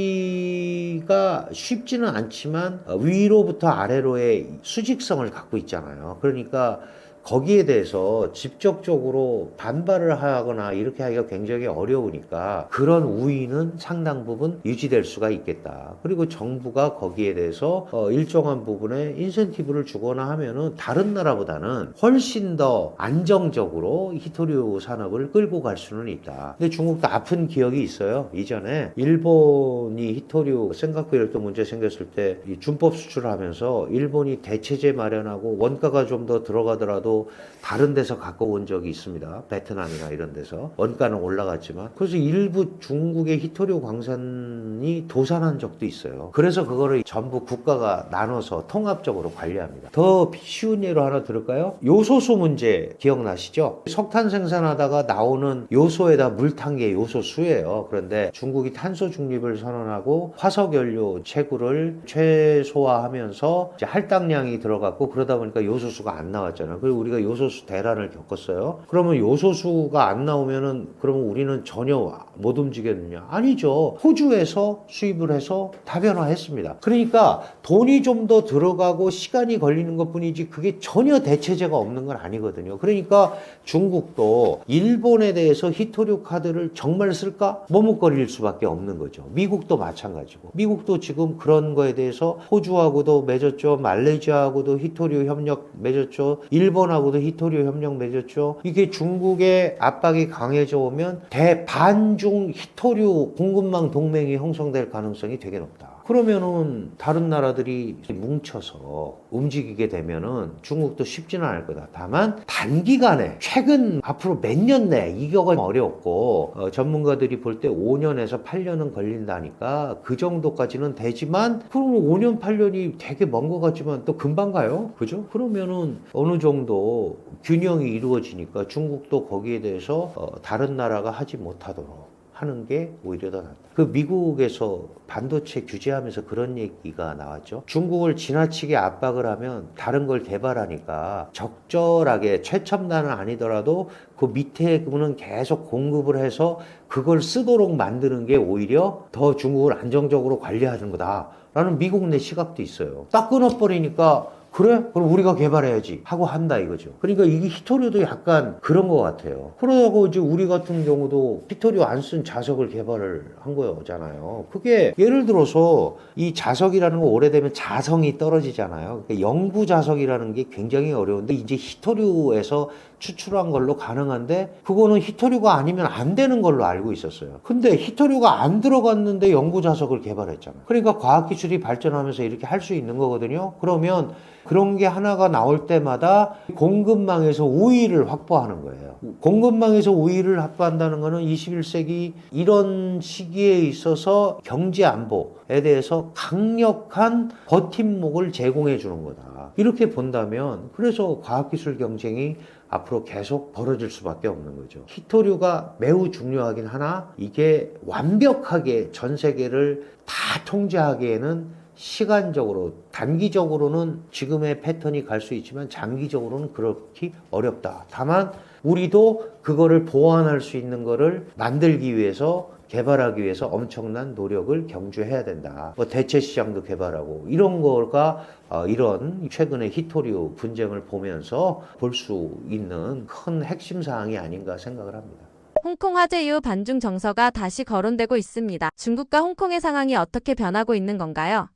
통치가 쉽지는 않지만 위로부터 아래로의 수직성을 갖고 있잖아요. 그러니까 거기에 대해서 직접적으로 반발을 하거나 이렇게 하기가 굉장히 어려우니까 그런 우위는 상당 부분 유지될 수가 있겠다. 그리고 정부가 거기에 대해서 일정한 부분에 인센티브를 주거나 하면은 다른 나라보다는 훨씬 더 안정적으로 히토류 산업을 끌고 갈 수는 있다. 근데 중국도 아픈 기억이 있어요. 이전에 일본이 히토류 생각보다 문제 생겼을 때 이 준법 수출을 하면서 일본이 대체제 마련하고 원가가 좀 더 들어가더라도 다른 데서 갖고 온 적이 있습니다. 베트남이나 이런 데서 원가는 올라갔지만 그래서 일부 중국의 히토류 광산이 도산한 적도 있어요. 그래서 그거를 전부 국가가 나눠서 통합적으로 관리합니다. 더 쉬운 예로 하나 들을까요? 요소수 문제 기억나시죠? 석탄 생산하다가 나오는 요소에다 물 탄 게 요소수예요. 그런데 중국이 탄소 중립을 선언하고 화석연료 채굴을 최소화하면서 이제 할당량이 들어갔고 그러다 보니까 요소수가 안 나왔잖아요. 그리고 우리가 요소수 대란을 겪었어요. 그러면 요소수가 안 나오면은 그러면 우리는 전혀 못 움직였느냐? 아니죠. 호주에서 수입을 해서 다변화했습니다. 그러니까 돈이 좀 더 들어가고 시간이 걸리는 것뿐이지 그게 전혀 대체제가 없는 건 아니거든요. 그러니까 중국도 일본에 대해서 히토류 카드를 정말 쓸까? 머뭇거릴 수밖에 없는 거죠. 미국도 마찬가지고. 미국도 지금 그런 거에 대해서 호주하고도 맺었죠. 말레이시아하고도 히토류 협력 맺었죠. 일본하고도 히토류 협력 맺었죠. 이게 중국의 압박이 강해져 오면 대반중 히토류 공급망 동맹이 형성될 가능성이 되게 높다. 그러면은 다른 나라들이 뭉쳐서 움직이게 되면은 중국도 쉽지는 않을 거다. 다만 단기간에 최근 앞으로 몇 년 내 이거가 어렵고 전문가들이 볼 때 5년에서 8년은 걸린다니까 그 정도까지는 되지만 그러면 5년 8년이 되게 먼 것 같지만 또 금방 가요. 그죠? 그러면은 어느 정도 균형이 이루어지니까 중국도 거기에 대해서 다른 나라가 하지 못하도록 하는 게 오히려 더 낫다. 그 미국에서 반도체 규제하면서 그런 얘기가 나왔죠. 중국을 지나치게 압박을 하면 다른 걸 개발하니까 적절하게 최첨단은 아니더라도 그 밑에 부분은 계속 공급을 해서 그걸 쓰도록 만드는 게 오히려 더 중국을 안정적으로 관리하는 거다라는 미국 내 시각도 있어요. 딱 끊어버리니까 그래? 그럼 우리가 개발해야지 하고 한다 이거죠. 그러니까 이게 히토류도 약간 그런 것 같아요. 그러다가 이제 우리 같은 경우도 히토류 안 쓴 자석을 개발을 한 거잖아요. 그게 예를 들어서 이 자석이라는 거 오래되면 자성이 떨어지잖아요. 그러니까 영구 자석이라는 게 굉장히 어려운데 이제 히토류에서 추출한 걸로 가능한데 그거는 히토류가 아니면 안 되는 걸로 알고 있었어요. 근데 히토류가 안 들어갔는데 영구 자석을 개발했잖아요. 그러니까 과학기술이 발전하면서 이렇게 할 수 있는 거거든요. 그러면 그런 게 하나가 나올 때마다 공급망에서 우위를 확보하는 거예요. 공급망에서 우위를 확보한다는 거는 21세기 이런 시기에 있어서 경제 안보에 대해서 강력한 버팀목을 제공해 주는 거다. 이렇게 본다면 그래서 과학기술 경쟁이 앞으로 계속 벌어질 수밖에 없는 거죠. 히토류가 매우 중요하긴 하나 이게 완벽하게 전 세계를 다 통제하기에는 시간적으로 단기적으로는 지금의 패턴이 갈 수 있지만 장기적으로는 그렇게 어렵다. 다만 우리도 그거를 보완할 수 있는 거를 만들기 위해서 개발하기 위해서 엄청난 노력을 경주해야 된다. 뭐 대체 시장도 개발하고 이런 거가 이런 최근의 히토류 분쟁을 보면서 볼 수 있는 큰 핵심 사항이 아닌가 생각을 합니다.
홍콩 화재 이후 반중 정서가 다시 거론되고 있습니다. 중국과 홍콩의 상황이 어떻게 변하고 있는 건가요?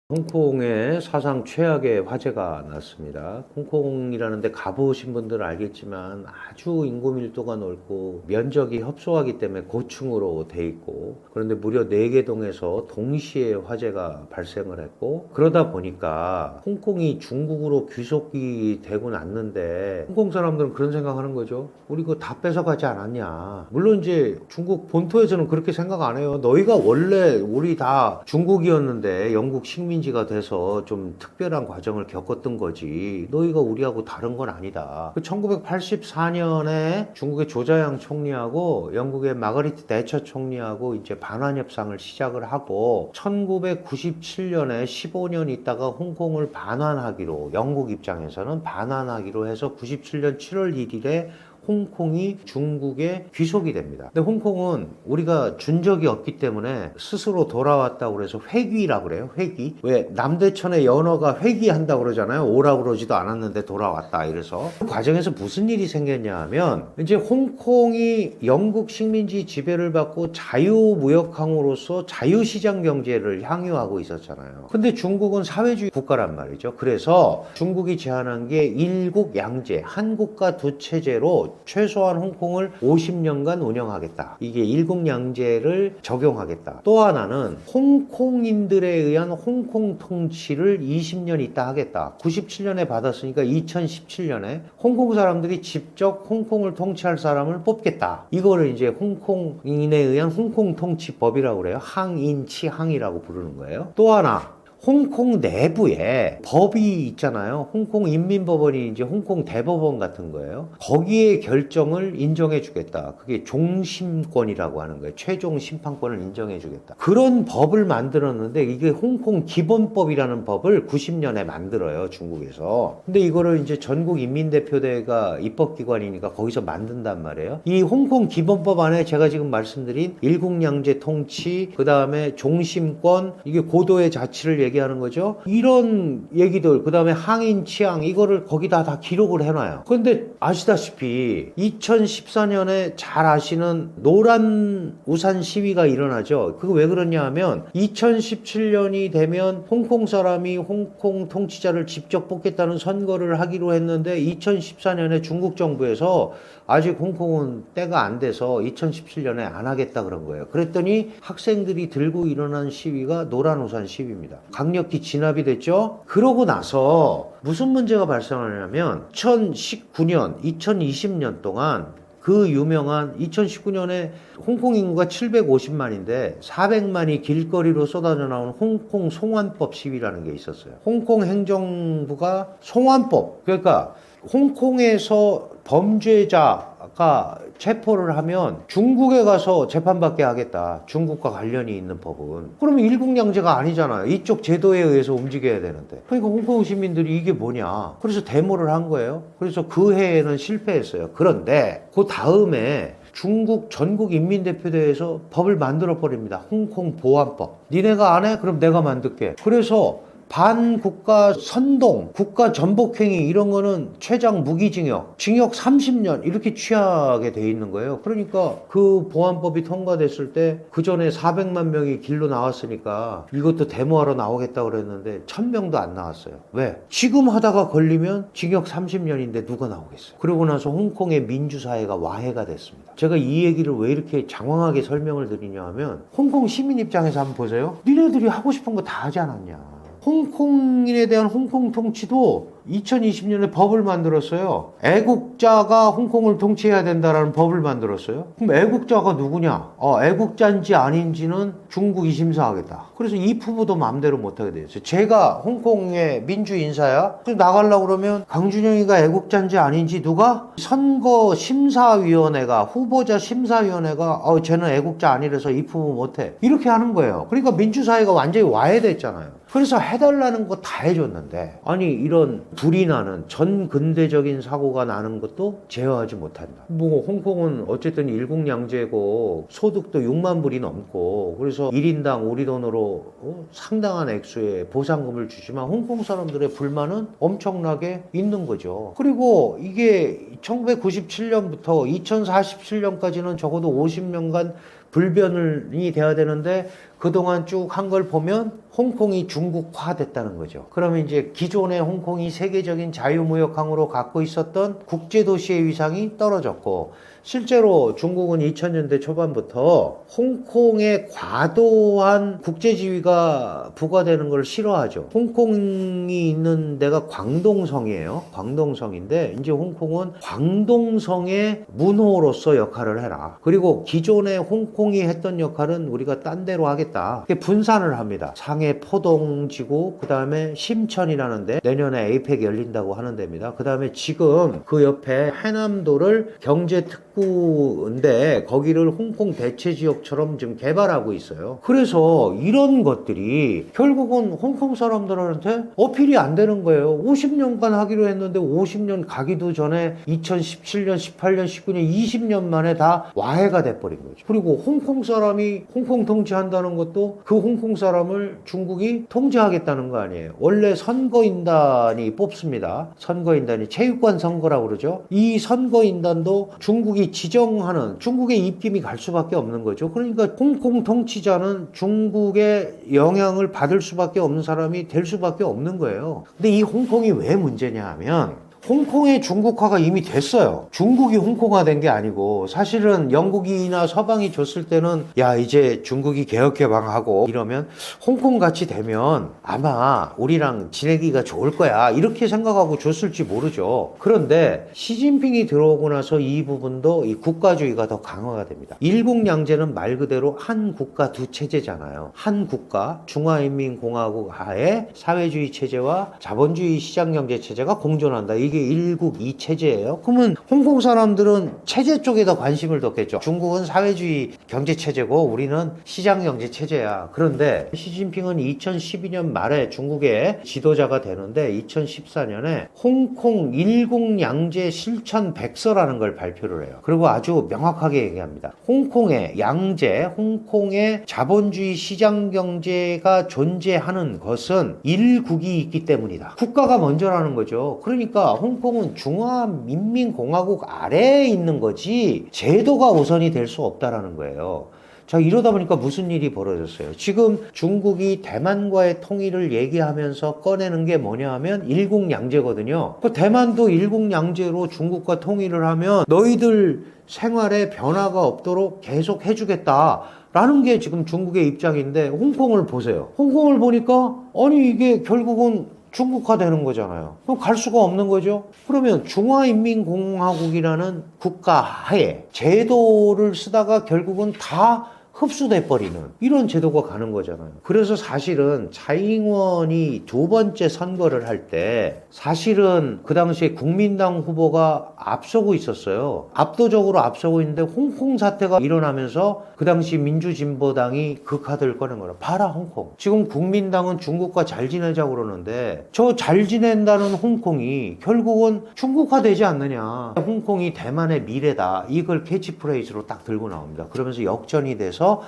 홍콩에 사상 최악의 화재가 났습니다. 홍콩이라는 데 가보신 분들은 알겠지만 아주 인구 밀도가 넓고 면적이 협소하기 때문에 고층으로 돼 있고 그런데 무려 4개 동에서 동시에 화재가 발생을 했고 그러다 보니까 홍콩이 중국으로 귀속이 되고 났는데 홍콩 사람들은 그런 생각하는 거죠. 우리 그거 다 뺏어가지 않았냐. 물론 이제 중국 본토에서는 그렇게 생각 안 해요. 너희가 원래 우리 다 중국이었는데 영국 식민지가 돼서 좀 특별한 과정을 겪었던 거지. 너희가 우리하고 다른 건 아니다. 1984년에 중국의 조자양 총리하고 영국의 마거리트 대처 총리하고 이제 반환 협상을 시작을 하고 1997년에 15년 있다가 홍콩을 반환하기로 영국 입장에서는 반환하기로 해서 97년 7월 1일에 홍콩이 중국에 귀속이 됩니다. 근데 홍콩은 우리가 준 적이 없기 때문에 스스로 돌아왔다고 그래서 회귀라고 그래요. 회귀. 왜 남대천의 연어가 회귀한다고 그러잖아요. 오라고 그러지도 않았는데 돌아왔다. 이래서 그 과정에서 무슨 일이 생겼냐 하면 이제 홍콩이 영국 식민지 지배를 받고 자유무역항으로서 자유시장 경제를 향유하고 있었잖아요. 근데 중국은 사회주의 국가란 말이죠. 그래서 중국이 제안한 게 일국양제, 한 국가 두 체제로 최소한 홍콩을 50년간 운영하겠다. 이게 일국양제를 적용하겠다. 또 하나는 홍콩인들에 의한 홍콩 통치를 20년 있다 하겠다. 97년에 받았으니까 2017년에 홍콩 사람들이 직접 홍콩을 통치할 사람을 뽑겠다. 이거를 이제 홍콩인에 의한 홍콩 통치법이라고 그래요. 항인치항이라고 부르는 거예요. 또 하나 홍콩 내부에 법이 있잖아요. 홍콩 인민법원이 이제 홍콩 대법원 같은 거예요. 거기에 결정을 인정해 주겠다. 그게 종심권이라고 하는 거예요. 최종 심판권을 인정해 주겠다. 그런 법을 만들었는데 이게 홍콩 기본법이라는 법을 90년에 만들어요. 중국에서. 근데 이거를 이제 전국 인민대표대회가 입법기관이니까 거기서 만든단 말이에요. 이 홍콩 기본법 안에 제가 지금 말씀드린 일국양제 통치, 그 다음에 종심권, 이게 고도의 자치를 얘기하는 거죠. 이런 얘기들, 그 다음에 항인 치앙, 이거를 거기다 다 기록을 해놔요. 그런데 아시다시피 2014년에 잘 아시는 노란 우산 시위가 일어나죠. 그거 왜 그러냐 하면 2017년이 되면 홍콩 사람이 홍콩 통치자를 직접 뽑겠다는 선거를 하기로 했는데 2014년에 중국 정부에서 아직 홍콩은 때가 안 돼서 2017년에 안 하겠다 그런 거예요. 그랬더니 학생들이 들고 일어난 시위가 노란 우산 시위입니다. 강력히 진압이 됐죠. 그러고 나서 무슨 문제가 발생하냐면 2019년, 2020년 동안 그 유명한 2019년에 홍콩 인구가 750만인데 400만이 길거리로 쏟아져 나온 홍콩 송환법 시위라는 게 있었어요. 홍콩 행정부가 송환법, 그러니까 홍콩에서 범죄자가 체포를 하면 중국에 가서 재판받게 하겠다. 중국과 관련이 있는 법은. 그러면 일국양제가 아니잖아요. 이쪽 제도에 의해서 움직여야 되는데. 그러니까 홍콩 시민들이 이게 뭐냐. 그래서 데모를 한 거예요. 그래서 그 해에는 실패했어요. 그런데 그 다음에 중국 전국 인민대표대회에서 법을 만들어 버립니다. 홍콩 보안법. 니네가 안 해? 그럼 내가 만들게. 그래서 반국가 선동, 국가 전복행위 이런 거는 최장 무기징역, 징역 30년 이렇게 취하게 돼 있는 거예요. 그러니까 그 보안법이 통과됐을 때 그 전에 400만 명이 길로 나왔으니까 이것도 데모하러 나오겠다 그랬는데 1000명도 안 나왔어요. 왜? 지금 하다가 걸리면 징역 30년인데 누가 나오겠어요? 그러고 나서 홍콩의 민주사회가 와해가 됐습니다. 제가 이 얘기를 왜 이렇게 장황하게 설명을 드리냐 하면 홍콩 시민 입장에서 한번 보세요. 니네들이 하고 싶은 거 다 하지 않았냐. 홍콩인에 대한 홍콩 통치도 2020년에 법을 만들었어요. 애국자가 홍콩을 통치해야 된다라는 법을 만들었어요. 그럼 애국자가 누구냐? 애국자인지 아닌지는 중국이 심사하겠다. 그래서 이 후보도 마음대로 못하게 됐어요. 제가 홍콩의 민주인사야. 그래서 나가려고 그러면 강준영이가 애국자인지 아닌지 누가? 선거심사위원회가, 후보자 심사위원회가 쟤는 애국자 아니라서 이 후보 못해. 이렇게 하는 거예요. 그러니까 민주사회가 완전히 와해됐잖아요. 그래서 해달라는 거 다 해줬는데 아니 이런 불이 나는 전 근대적인 사고가 나는 것도 제어하지 못한다. 뭐 홍콩은 어쨌든 일국양제고 소득도 6만 불이 넘고 그래서 1인당 우리 돈으로 상당한 액수의 보상금을 주지만 홍콩 사람들의 불만은 엄청나게 있는 거죠. 그리고 이게 1997년부터 2047년까지는 적어도 50년간 불변이 돼야 되는데 그동안 쭉 한 걸 보면 홍콩이 중국화됐다는 거죠. 그러면 이제 기존의 홍콩이 세계적인 자유무역항으로 갖고 있었던 국제도시의 위상이 떨어졌고 실제로 중국은 2000년대 초반부터 홍콩에 과도한 국제지위가 부과되는 걸 싫어하죠. 홍콩이 있는 데가 광동성이에요. 광동성인데 이제 홍콩은 광동성의 문호로서 역할을 해라. 그리고 기존의 홍콩이 했던 역할은 우리가 딴 데로 하겠다. 분산을 합니다. 상해 포동지구, 그 다음에 심천이라는데 내년에 에이펙 열린다고 하는 데입니다. 그 다음에 지금 그 옆에 해남도를 경제특구인데 거기를 홍콩 대체지역처럼 지금 개발하고 있어요. 그래서 이런 것들이 결국은 홍콩 사람들한테 어필이 안 되는 거예요. 50년간 하기로 했는데 50년 가기도 전에 2017년, 18년, 19년, 20년 만에 다 와해가 돼버린 거죠. 그리고 홍콩 사람이 홍콩 통치한다는 것도 그 홍콩 사람을 중국이 통제하겠다는 거 아니에요. 원래 선거인단이 뽑습니다. 선거인단이 체육관 선거라고 그러죠. 이 선거인단도 중국이 지정하는 중국의 입김이 갈 수밖에 없는 거죠. 그러니까 홍콩 통치자는 중국의 영향을 받을 수밖에 없는 사람이 될 수밖에 없는 거예요. 근데 이 홍콩이 왜 문제냐 하면 홍콩의 중국화가 이미 됐어요. 중국이 홍콩화된 게 아니고 사실은 영국이나 서방이 줬을 때는 야 이제 중국이 개혁개방하고 이러면 홍콩 같이 되면 아마 우리랑 지내기가 좋을 거야 이렇게 생각하고 줬을지 모르죠. 그런데 시진핑이 들어오고 나서 이 부분도 이 국가주의가 더 강화가 됩니다. 일국양제는 말 그대로 한 국가 두 체제잖아요. 한 국가 중화인민공화국 하에 사회주의 체제와 자본주의 시장경제 체제가 공존한다. 이게 일국 이 체제예요. 그러면 홍콩 사람들은 체제 쪽에 더 관심을 뒀겠죠. 중국은 사회주의 경제 체제고 우리는 시장 경제 체제야. 그런데 시진핑은 2012년 말에 중국의 지도자가 되는데 2014년에 홍콩 일국 양제 실천 백서라는 걸 발표를 해요. 그리고 아주 명확하게 얘기합니다. 홍콩의 양제, 홍콩의 자본주의 시장 경제가 존재하는 것은 일국이 있기 때문이다. 국가가 먼저라는 거죠. 그러니까 홍콩은 중화민민공화국 아래에 있는 거지 제도가 우선이 될 수 없다라는 거예요. 자, 이러다 보니까 무슨 일이 벌어졌어요. 지금 중국이 대만과의 통일을 얘기하면서 꺼내는 게 뭐냐 하면 일국양제거든요. 그 대만도 일국양제로 중국과 통일을 하면 너희들 생활에 변화가 없도록 계속 해주겠다. 라는 게 지금 중국의 입장인데 홍콩을 보세요. 홍콩을 보니까 아니 이게 결국은 중국화 되는 거잖아요. 그럼 갈 수가 없는 거죠. 그러면 중화인민공화국이라는 국가 하에 제도를 쓰다가 결국은 다 흡수돼 버리는 이런 제도가 가는 거잖아요. 그래서 사실은 차잉원이 두 번째 선거를 할 때 사실은 그 당시에 국민당 후보가 앞서고 있었어요. 압도적으로 앞서고 있는데 홍콩 사태가 일어나면서 그 당시 민주진보당이 그 카드를 꺼낸 거라. 봐라 홍콩. 지금 국민당은 중국과 잘 지내자고 그러는데 저 잘 지낸다는 홍콩이 결국은 중국화되지 않느냐. 홍콩이 대만의 미래다. 이걸 캐치프레이즈로 딱 들고 나옵니다. 그러면서 역전이 돼서 그래서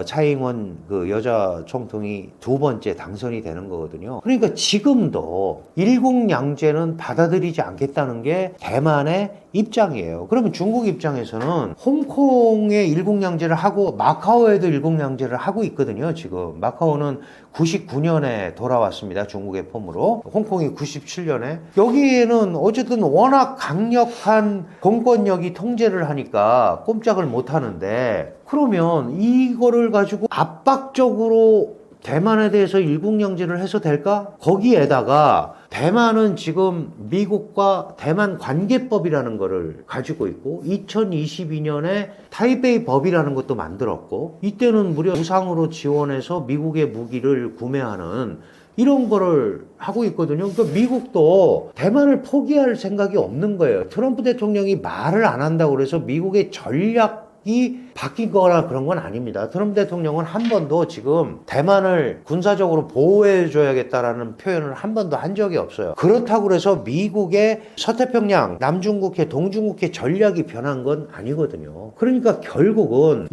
차이잉원 그 여자 총통이 두 번째 당선이 되는 거거든요. 그러니까 지금도 일국양제는 받아들이지 않겠다는 게 대만의 입장이에요. 그러면 중국 입장에서는 홍콩에 일국양제를 하고 마카오에도 일국양제를 하고 있거든요. 지금 마카오는 99년에 돌아왔습니다. 중국의 폼으로. 홍콩이 97년에. 여기에는 어쨌든 워낙 강력한 공권력이 통제를 하니까 꼼짝을 못 하는데, 그러면 이거를 가지고 압박적으로 대만에 대해서 일국양제를 해서 될까? 거기에다가 대만은 지금 미국과 대만 관계법이라는 거를 가지고 있고 2022년에 타이베이 법이라는 것도 만들었고, 이때는 무려 무상으로 지원해서 미국의 무기를 구매하는 이런 거를 하고 있거든요. 그러니까 미국도 대만을 포기할 생각이 없는 거예요. 트럼프 대통령이 말을 안 한다고 그래서 미국의 전략이 바뀐 거나 그런 건 아닙니다. 트럼프 대통령은 한 번도 지금 대만을 군사적으로 보호해줘야겠다라는 표현을 한 번도 한 적이 없어요. 그렇다고 해서 미국의 서태평양, 남중국해, 동중국해 전략이 변한 건 아니거든요. 그러니까 결국은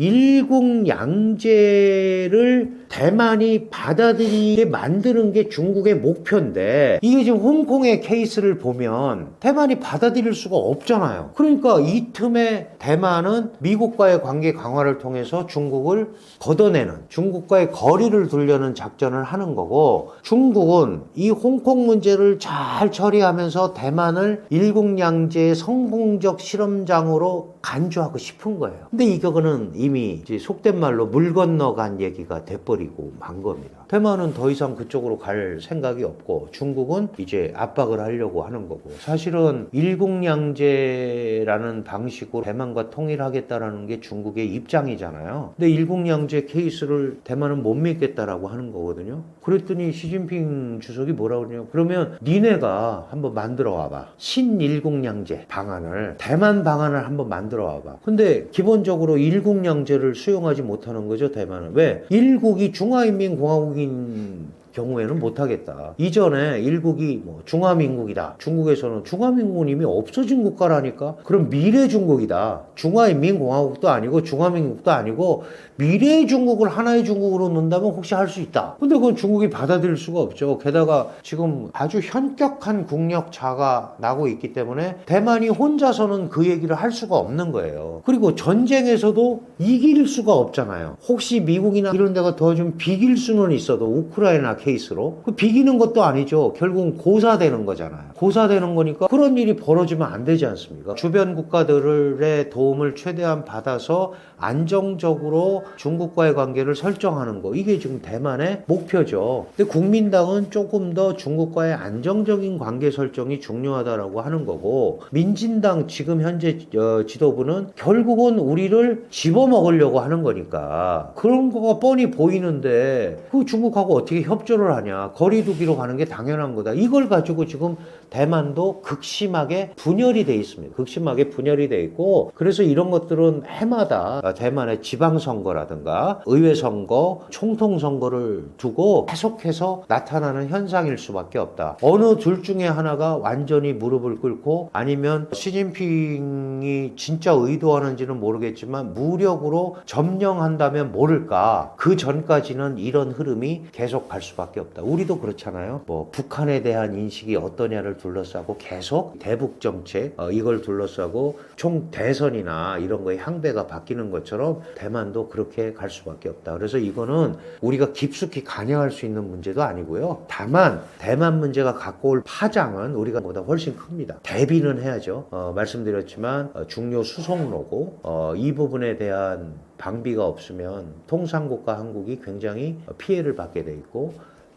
일국양제를 대만이 받아들이게 만드는 게 중국의 목표인데, 이게 지금 홍콩의 케이스를 보면 대만이 받아들일 수가 없잖아요. 그러니까 이 틈에 대만은 미국과의 관계 강화를 통해서 중국을 걷어내는, 중국과의 거리를 두려는 작전을 하는 거고, 중국은 이 홍콩 문제를 잘 처리하면서 대만을 일국양제의 성공적 실험장으로 간주하고 싶은 거예요. 근데 이거는 이미 이제 속된 말로 물 건너간 얘기가 돼버리고 만 겁니다. 대만은 더 이상 그쪽으로 갈 생각이 없고 중국은 이제 압박을 하려고 하는 거고, 사실은 일국양제라는 방식으로 대만과 통일하겠다라는 게 중국의 입장이잖아요. 근데 일국양제 케이스를 대만은 못 믿겠다라고 하는 거거든요. 그랬더니 시진핑 주석이 뭐라고 그러냐면, 그러면 니네가 한번 만들어 와봐. 신일국양제 방안을, 대만 방안을 한번 만들어 와봐. 근데 기본적으로 일국양제를 수용하지 못하는 거죠, 대만은. 왜? 일국이 중화인민공화국인 경우에는 못하겠다. 이전에 일국이 뭐 중화민국이다. 중국에서는 중화민국은 이미 없어진 국가라니까. 그럼 미래 중국이다. 중화인민공화국도 아니고 중화민국도 아니고 미래의 중국을 하나의 중국으로 놓는다면 혹시 할 수 있다. 근데 그건 중국이 받아들일 수가 없죠. 게다가 지금 아주 현격한 국력차가 나고 있기 때문에 대만이 혼자서는 그 얘기를 할 수가 없는 거예요. 그리고 전쟁에서도 이길 수가 없잖아요. 혹시 미국이나 이런 데가 더 좀 비길 수는 있어도 우크라이나 케이스로 그 비기는 것도 아니죠. 결국은 고사되는 거잖아요. 고사되는 거니까 그런 일이 벌어지면 안 되지 않습니까? 주변 국가들의 도움을 최대한 받아서 안정적으로 중국과의 관계를 설정하는 거, 이게 지금 대만의 목표죠. 근데 국민당은 조금 더 중국과의 안정적인 관계 설정이 중요하다라고 하는 거고, 민진당 지금 현재 지도부는 결국은 우리를 집어먹으려고 하는 거니까 그런 거가 뻔히 보이는데 그 중국하고 어떻게 협조를 하냐. 거리두기로 가는 게 당연한 거다. 이걸 가지고 지금 대만도 극심하게 분열이 돼 있습니다. 극심하게 분열이 돼 있고, 그래서 이런 것들은 해마다 대만의 지방선거라든가 의회선거, 총통선거를 두고 계속해서 나타나는 현상일 수밖에 없다. 어느 둘 중에 하나가 완전히 무릎을 꿇고, 아니면 시진핑이 진짜 의도하는지는 모르겠지만 무력으로 점령한다면 모를까. 그 전까지는 이런 흐름이 계속 갈 수밖에 없다. 우리도 그렇잖아요. 뭐 북한에 대한 인식이 어떠냐를 둘러싸고 계속 대북 정책 이걸 둘러싸고 총 대선이나 이런 거에 향배가 바뀌는 것처럼 대만도 그렇게 갈 수밖에 없다. 그래서 이거는 우리가 깊숙이 관여할 수 있는 문제도 아니고요. 다만 대만 문제가 갖고 올 파장은 우리가 보다 훨씬 큽니다. 대비는 해야죠. 말씀드렸지만 중요 수송로고 이 부분에 대한 방비가 없으면 통상국가 한국이 굉장히 피해를 받게 돼 있고,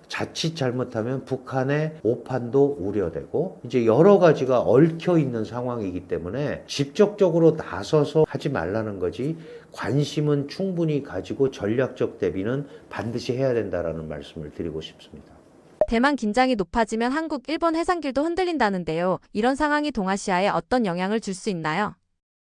자칫 잘못하면 북한의 오판도 우려되고, 이제 여러 가지가 얽혀 있는 상황이기 때문에 직접적으로 나서서 하지 말라는 거지, 관심은 충분히 가지고 전략적 대비는 반드시 해야 된다라는 말씀을 드리고 싶습니다.
대만 긴장이 높아지면 한국, 일본 해상길도 흔들린다는데요. 이런 상황이 동아시아에 어떤 영향을 줄 수 있나요?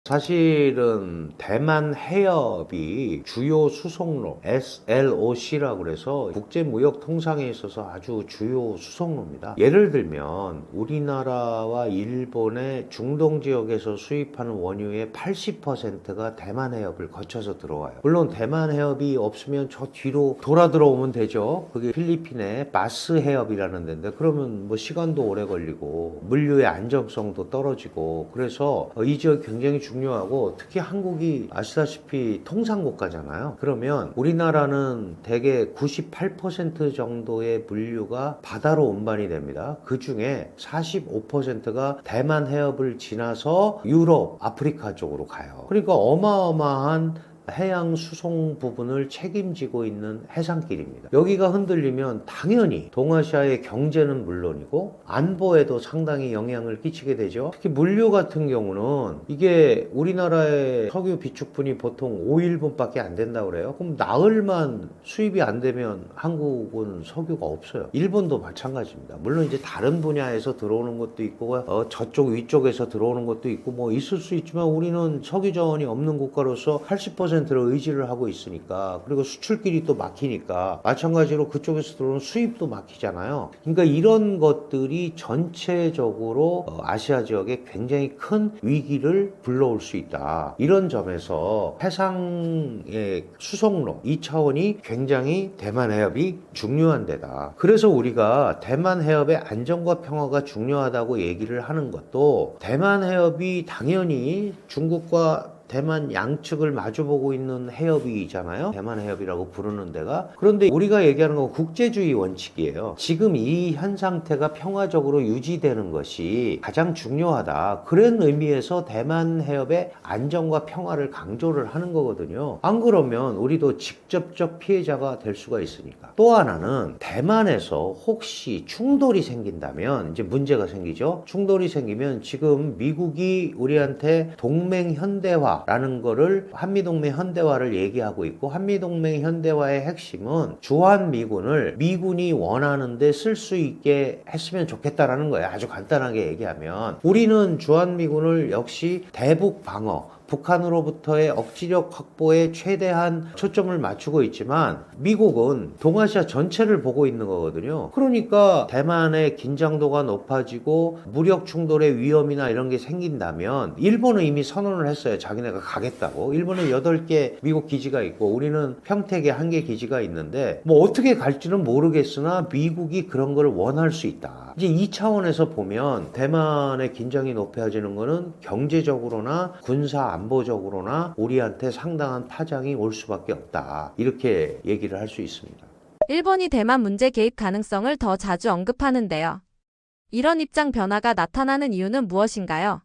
사실은 대만 해협이 주요 수송로 SLOC라고 그래서 국제무역통상에 있어서 아주 주요 수송로입니다. 예를 들면 우리나라와 일본의 중동 지역에서 수입하는 원유의 80%가 대만 해협을 거쳐서 들어와요. 물론 대만 해협이 없으면 저 뒤로 돌아 들어오면 되죠. 그게 필리핀의 마스 해협이라는 데인데 그러면 뭐 시간도 오래 걸리고 물류의 안정성도 떨어지고 그래서 이 지역이 굉장히 중요하고 특히 한국이 아시다시피 통상국가잖아요. 그러면 우리나라는 대개 98% 정도의 물류가 바다로 운반이 됩니다. 그 중에 45%가 대만 해협을 지나서 유럽, 아프리카 쪽으로 가요. 그러니까 어마어마한 해양 수송 부분을 책임지고 있는 해상길입니다. 여기가 흔들리면 당연히 동아시아의 경제는 물론이고 안보에도 상당히 영향을 끼치게 되죠. 특히 물류 같은 경우는 이게 우리나라의 석유 비축분이 보통 5일분밖에 안 된다고 그래요. 그럼 나흘만 수입이 안 되면 한국은 석유가 없어요. 일본도 마찬가지입니다. 물론 이제 다른 분야에서 들어오는 것도 있고 저쪽 위쪽에서 들어오는 것도 있고 뭐 있을 수 있지만 우리는 석유 자원이 없는 국가로서 80%를 의지를 하고 있으니까 그리고 수출길이 또 막히니까 마찬가지로 그쪽에서 들어오는 수입도 막히잖아요. 그러니까 이런 것들이 전체적으로 아시아 지역에 굉장히 큰 위기를 불러올 수 있다. 이런 점에서 해상의 수송로 2차원이 굉장히 대만 해협이 중요한 데다. 그래서 우리가 대만 해협의 안정과 평화가 중요하다고 얘기를 하는 것도 대만 해협이 당연히 중국과 대만 양측을 마주보고 있는 해협이잖아요. 대만 해협이라고 부르는 데가. 그런데 우리가 얘기하는 건 국제주의 원칙이에요. 지금 이 현 상태가 평화적으로 유지되는 것이 가장 중요하다. 그런 의미에서 대만 해협의 안정과 평화를 강조를 하는 거거든요. 안 그러면 우리도 직접적 피해자가 될 수가 있으니까. 또 하나는 대만에서 혹시 충돌이 생긴다면 이제 문제가 생기죠. 충돌이 생기면 지금 미국이 우리한테 동맹 현대화 라는 거를 한미동맹 현대화를 얘기하고 있고 한미동맹 현대화의 핵심은 주한미군을 미군이 원하는데 쓸 수 있게 했으면 좋겠다라는 거예요. 아주 간단하게 얘기하면 우리는 주한미군을 역시 대북 방어 북한으로부터의 억지력 확보에 최대한 초점을 맞추고 있지만 미국은 동아시아 전체를 보고 있는 거거든요. 그러니까 대만의 긴장도가 높아지고 무력 충돌의 위험이나 이런 게 생긴다면 일본은 이미 선언을 했어요. 자기네가 가겠다고. 일본은 8개 미국 기지가 있고 우리는 평택에 1개 기지가 있는데 뭐 어떻게 갈지는 모르겠으나 미국이 그런 걸 원할 수 있다. 이제 이 차원에서 보면 대만의 긴장이 높아지는 거는 경제적으로나 군사 안보적으로나 우리한테 상당한 파장이 올 수밖에 없다. 이렇게 얘기를 할 수 있습니다.
일본이 대만 문제 개입 가능성을 더 자주 언급하는데요. 이런 입장 변화가 나타나는 이유는 무엇인가요?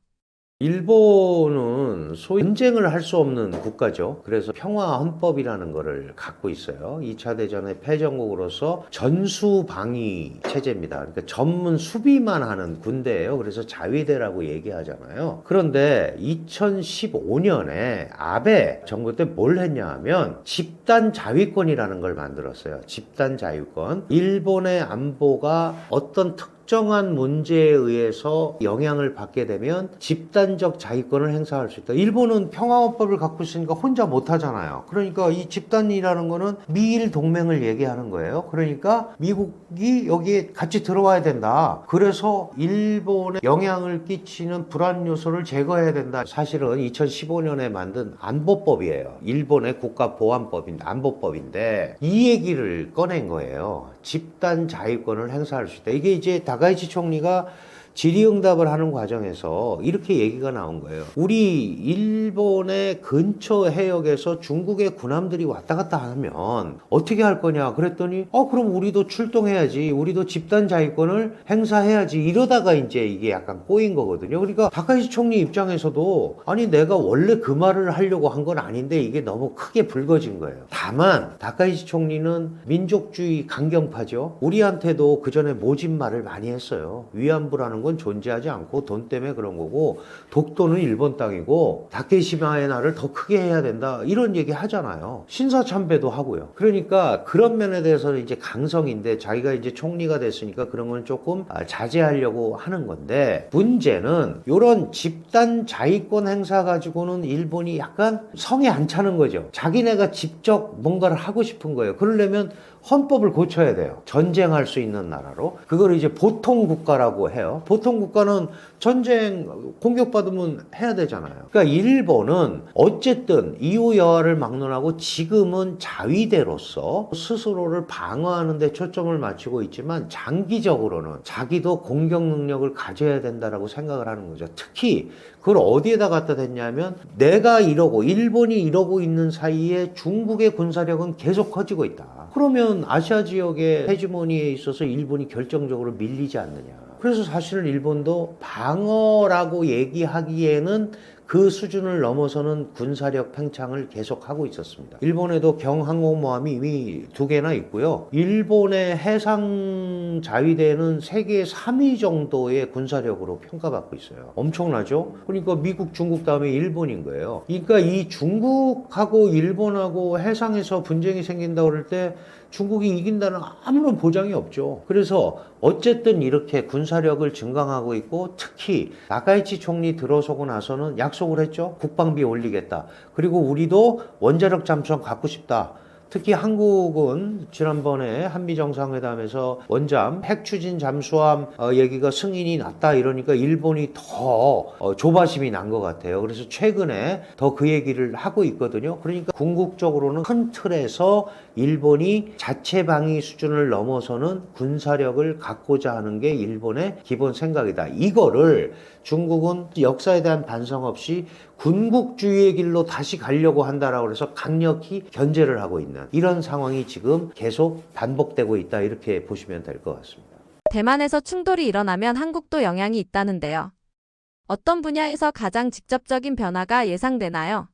일본은 소위 전쟁을 할 수 없는 국가죠. 그래서 평화헌법이라는 거를 갖고 있어요. 2차 대전의 패전국으로서 전수방위 체제입니다. 그러니까 전문 수비만 하는 군대예요. 그래서 자위대라고 얘기하잖아요. 그런데 2015년에 아베 정부 때 뭘 했냐 하면 집단 자위권이라는 걸 만들었어요. 집단 자위권. 일본의 안보가 어떤 특정한 문제에 의해서 영향을 받게 되면 집단적 자위권을 행사할 수 있다. 일본은 평화헌법을 갖고 있으니까 혼자 못하잖아요. 그러니까 이 집단이라는 거는 미일 동맹을 얘기하는 거예요. 그러니까 미국이 여기에 같이 들어와야 된다. 그래서 일본에 영향을 끼치는 불안 요소를 제거해야 된다. 사실은 2015년에 만든 안보법이에요. 일본의 국가보안법인데 안보법인데 이 얘기를 꺼낸 거예요. 집단 자위권을 행사할 수 있다. 이게 이제 다카이치 총리가 질의응답을 하는 과정에서 이렇게 얘기가 나온 거예요. 우리 일본의 근처 해역에서 중국의 군함들이 왔다 갔다 하면 어떻게 할 거냐 그랬더니 그럼 우리도 출동해야지. 우리도 집단 자위권을 행사해야지. 이러다가 이제 이게 약간 꼬인 거거든요. 그러니까 다카이치 총리 입장에서도 아니 내가 원래 그 말을 하려고 한 건 아닌데 이게 너무 크게 불거진 거예요. 다만 다카이치 총리는 민족주의 강경파죠. 우리한테도 그 전에 모진 말을 많이 했어요. 위안부라는 건 건 존재하지 않고 돈 때문에 그런 거고 독도는 일본 땅이고 다케시마의 나를 더 크게 해야 된다 이런 얘기 하잖아요. 신사참배도 하고요. 그러니까 그런 면에 대해서는 이제 강성인데 자기가 이제 총리가 됐으니까 그런 건 조금 자제하려고 하는 건데 문제는 이런 집단 자위권 행사 가지고는 일본이 약간 성에 안 차는 거죠. 자기네가 직접 뭔가를 하고 싶은 거예요. 그러려면 헌법을 고쳐야 돼요. 전쟁할 수 있는 나라로. 그걸 이제 보통 국가라고 해요. 보통 국가는 전쟁 공격받으면 해야 되잖아요. 그러니까 일본은 어쨌든 이후 여하를 막론하고 지금은 자위대로서 스스로를 방어하는 데 초점을 맞추고 있지만 장기적으로는 자기도 공격 능력을 가져야 된다라고 생각을 하는 거죠. 특히 그걸 어디에다 갖다 댔냐면 내가 이러고 일본이 이러고 있는 사이에 중국의 군사력은 계속 커지고 있다. 그러면 아시아 지역의 헤지모니에 있어서 일본이 결정적으로 밀리지 않느냐. 그래서 사실은 일본도 방어라고 얘기하기에는 그 수준을 넘어서는 군사력 팽창을 계속하고 있었습니다. 일본에도 경항공모함이 이미 2개나 있고요. 일본의 해상 자위대는 세계 3위 정도의 군사력으로 평가받고 있어요. 엄청나죠? 그러니까 미국, 중국 다음에 일본인 거예요. 그러니까 이 중국하고 일본하고 해상에서 분쟁이 생긴다고 그럴 때 중국이 이긴다는 아무런 보장이 없죠. 그래서 어쨌든 이렇게 군사력을 증강하고 있고 특히 나카이치 총리 들어서고 나서는 약속을 했죠. 국방비 올리겠다. 그리고 우리도 원자력 잠수함 갖고 싶다. 특히 한국은 지난번에 한미정상회담에서 원잠 핵추진 잠수함 얘기가 승인이 났다 이러니까 일본이 더 조바심이 난 것 같아요. 그래서 최근에 더 그 얘기를 하고 있거든요. 그러니까 궁극적으로는 큰 틀에서 일본이 자체 방위 수준을 넘어서는 군사력을 갖고자 하는 게 일본의 기본 생각이다. 이거를 중국은 역사에 대한 반성 없이 군국주의의 길로 다시 가려고 한다라고 해서 강력히 견제를 하고 있는 이런 상황이 지금 계속 반복되고 있다 이렇게 보시면 될 것 같습니다.
대만에서 충돌이 일어나면 한국도 영향이 있다는데요. 어떤 분야에서 가장 직접적인 변화가 예상되나요?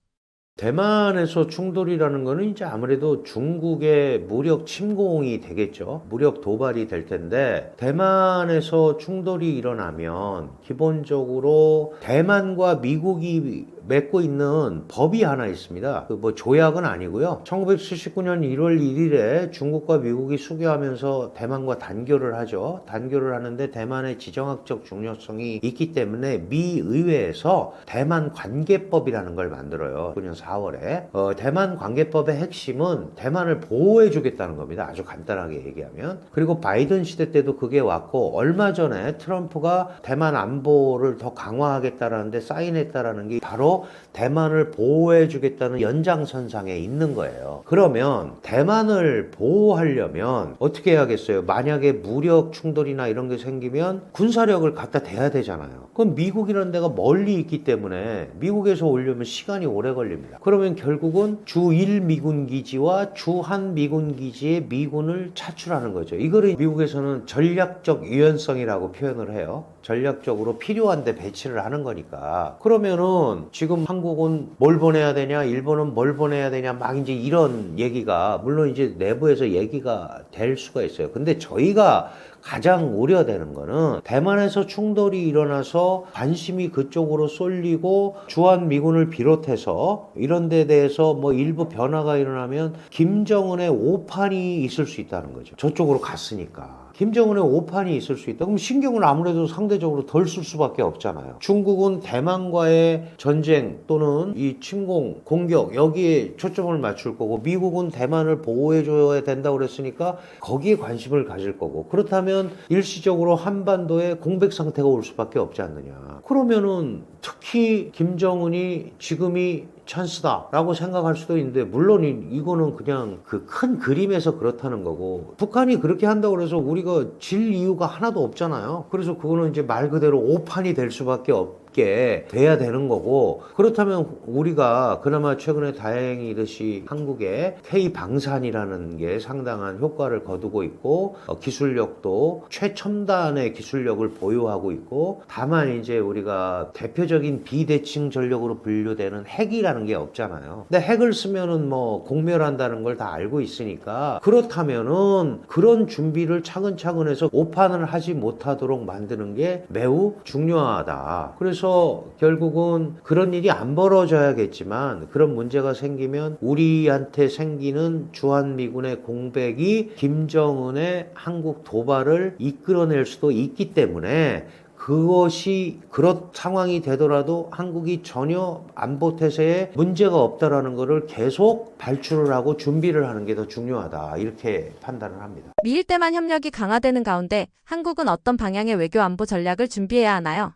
대만에서 충돌이라는 거는 이제 아무래도 중국의 무력 침공이 되겠죠. 무력 도발이 될 텐데 대만에서 충돌이 일어나면 기본적으로 대만과 미국이 맺고 있는 법이 하나 있습니다. 그 뭐 조약은 아니고요. 1979년 1월 1일에 중국과 미국이 수교하면서 대만과 단교를 하죠. 단교를 하는데 대만의 지정학적 중요성이 있기 때문에 미 의회에서 대만 관계법이라는 걸 만들어요. 9년 4월에 대만 관계법의 핵심은 대만을 보호해 주겠다는 겁니다. 아주 간단하게 얘기하면. 그리고 바이든 시대 때도 그게 왔고 얼마 전에 트럼프가 대만 안보를 더 강화하겠다라는데 사인했다라는 게 바로 대만을 보호해 주겠다는 연장선상에 있는 거예요. 그러면 대만을 보호하려면 어떻게 해야겠어요? 만약에 무력 충돌이나 이런 게 생기면 군사력을 갖다 대야 되잖아요. 그럼 미국이라는 데가 멀리 있기 때문에 미국에서 오려면 시간이 오래 걸립니다. 그러면 결국은 주1 미군 기지와 주1 미군 기지의 미군을 차출하는 거죠. 이거를 미국에서는 전략적 유연성이라고 표현을 해요. 전략적으로 필요한데 배치를 하는 거니까. 그러면은 지금 한국은 뭘 보내야 되냐, 일본은 뭘 보내야 되냐, 막 이제 이런 얘기가 물론 이제 내부에서 얘기가 될 수가 있어요. 근데 저희가 가장 우려되는 거는 대만에서 충돌이 일어나서 관심이 그쪽으로 쏠리고 주한 미군을 비롯해서 이런 데 대해서 뭐 일부 변화가 일어나면 김정은의 오판이 있을 수 있다는 거죠. 저쪽으로 갔으니까. 김정은의 오판이 있을 수 있다. 그럼 신경을 아무래도 상대적으로 덜 쓸 수밖에 없잖아요. 중국은 대만과의 전쟁 또는 이 침공, 공격 여기에 초점을 맞출 거고 미국은 대만을 보호해줘야 된다고 그랬으니까 거기에 관심을 가질 거고 그렇다면 일시적으로 한반도에 공백 상태가 올 수밖에 없지 않느냐. 그러면은 특히 김정은이 지금이 찬스다라고 생각할 수도 있는데 물론 이거는 그냥 그 큰 그림에서 그렇다는 거고 북한이 그렇게 한다고 해서 우리가 질 이유가 하나도 없잖아요. 그래서 그거는 이제 말 그대로 오판이 될 수밖에 없게 돼야 되는 거고, 그렇다면 우리가 그나마 최근에 다행이듯이 한국의 K방산이라는 게 상당한 효과를 거두고 있고, 기술력도 최첨단의 기술력을 보유하고 있고, 다만 이제 우리가 대표적인 비대칭 전력으로 분류되는 핵이라는 게 없잖아요. 근데 핵을 쓰면은 뭐 공멸한다는 걸 다 알고 있으니까, 그렇다면은 그런 준비를 차근차근 해서 오판을 하지 못하도록 만드는 게 매우 중요하다. 그래서 결국은 그런 일이 안 벌어져야겠지만, 그런 문제가 생기면 우리한테 생기는 주한미군의 공백이 김정은의 한국 도발을 이끌어낼 수도 있기 때문에, 그것이 그런 상황이 되더라도 한국이 전혀 안보 태세에 문제가 없다라는 것을 계속 발출을 하고 준비를 하는 게 더 중요하다, 이렇게 판단을 합니다.
미일 대만 협력이 강화되는 가운데 한국은 어떤 방향의 외교 안보 전략을 준비해야 하나요?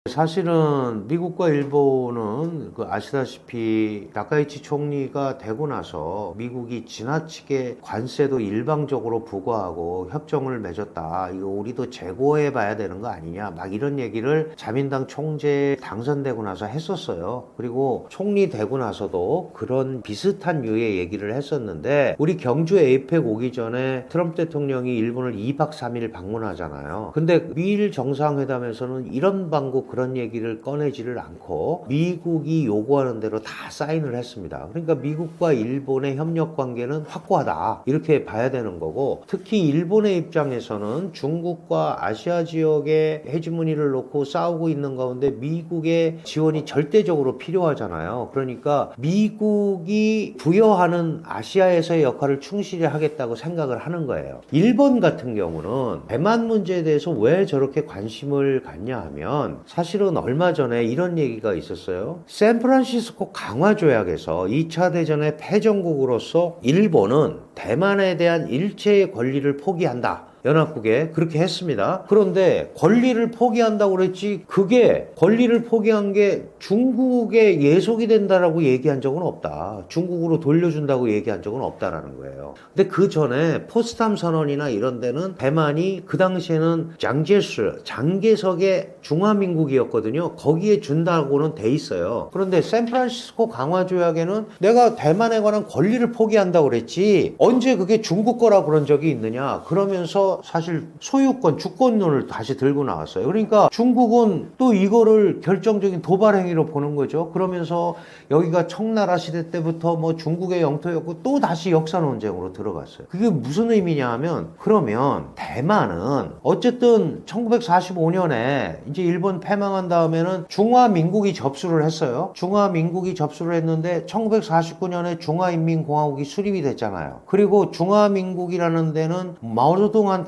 사실은 미국과 일본은 아시다시피 나카이치 총리가 되고 나서 미국이 지나치게 관세도 일방적으로 부과하고 협정을 맺었다, 이거 우리도 재고해 봐야 되는 거 아니냐, 막 이런 얘기를 자민당 총재 당선되고 나서 했었어요. 그리고 총리 되고 나서도 그런 비슷한 류의 얘기를 했었는데, 우리 경주 에이펙 오기 전에 트럼프 대통령이 일본을 2박 3일 방문하잖아요. 근데 미일 정상회담에서는 이런 방구 그런 얘기를 꺼내지를 않고 미국이 요구하는 대로 다 사인을 했습니다. 그러니까 미국과 일본의 협력 관계는 확고하다, 이렇게 봐야 되는 거고, 특히 일본의 입장에서는 중국과 아시아 지역의 헤지모니를 놓고 싸우고 있는 가운데 미국의 지원이 절대적으로 필요하잖아요. 그러니까 미국이 부여하는 아시아에서의 역할을 충실히 하겠다고 생각을 하는 거예요. 일본 같은 경우는 대만 문제에 대해서 왜 저렇게 관심을 갖냐 하면, 사실은 얼마 전에 이런 얘기가 있었어요. 샌프란시스코 강화조약에서 2차 대전의 패전국으로서 일본은 대만에 대한 일체의 권리를 포기한다, 연합국에 그렇게 했습니다. 그런데 권리를 포기한다고 그랬지, 그게 권리를 포기한 게 중국에 예속이 된다라고 얘기한 적은 없다, 중국으로 돌려준다고 얘기한 적은 없다라는 거예요. 근데 그 전에 포츠담 선언이나 이런 데는 대만이 그 당시에는 장개석의 중화민국이었거든요. 거기에 준다고는 돼 있어요. 그런데 샌프란시스코 강화조약에는 내가 대만에 관한 권리를 포기한다고 그랬지 언제 그게 중국 거라고 그런 적이 있느냐, 그러면서 사실 소유권, 주권론을 다시 들고 나왔어요. 그러니까 중국은 또 이거를 결정적인 도발 행위로 보는 거죠. 그러면서 여기가 청나라 시대 때부터 뭐 중국의 영토였고 또 다시 역사 논쟁으로 들어갔어요. 그게 무슨 의미냐 하면, 그러면 대만은 어쨌든 1945년에 이제 일본 패망한 다음에는 중화민국이 접수를 했어요. 중화민국이 접수를 했는데 1949년에 중화인민공화국이 수립이 됐잖아요. 그리고 중화민국이라는 데는 마오쩌둥한테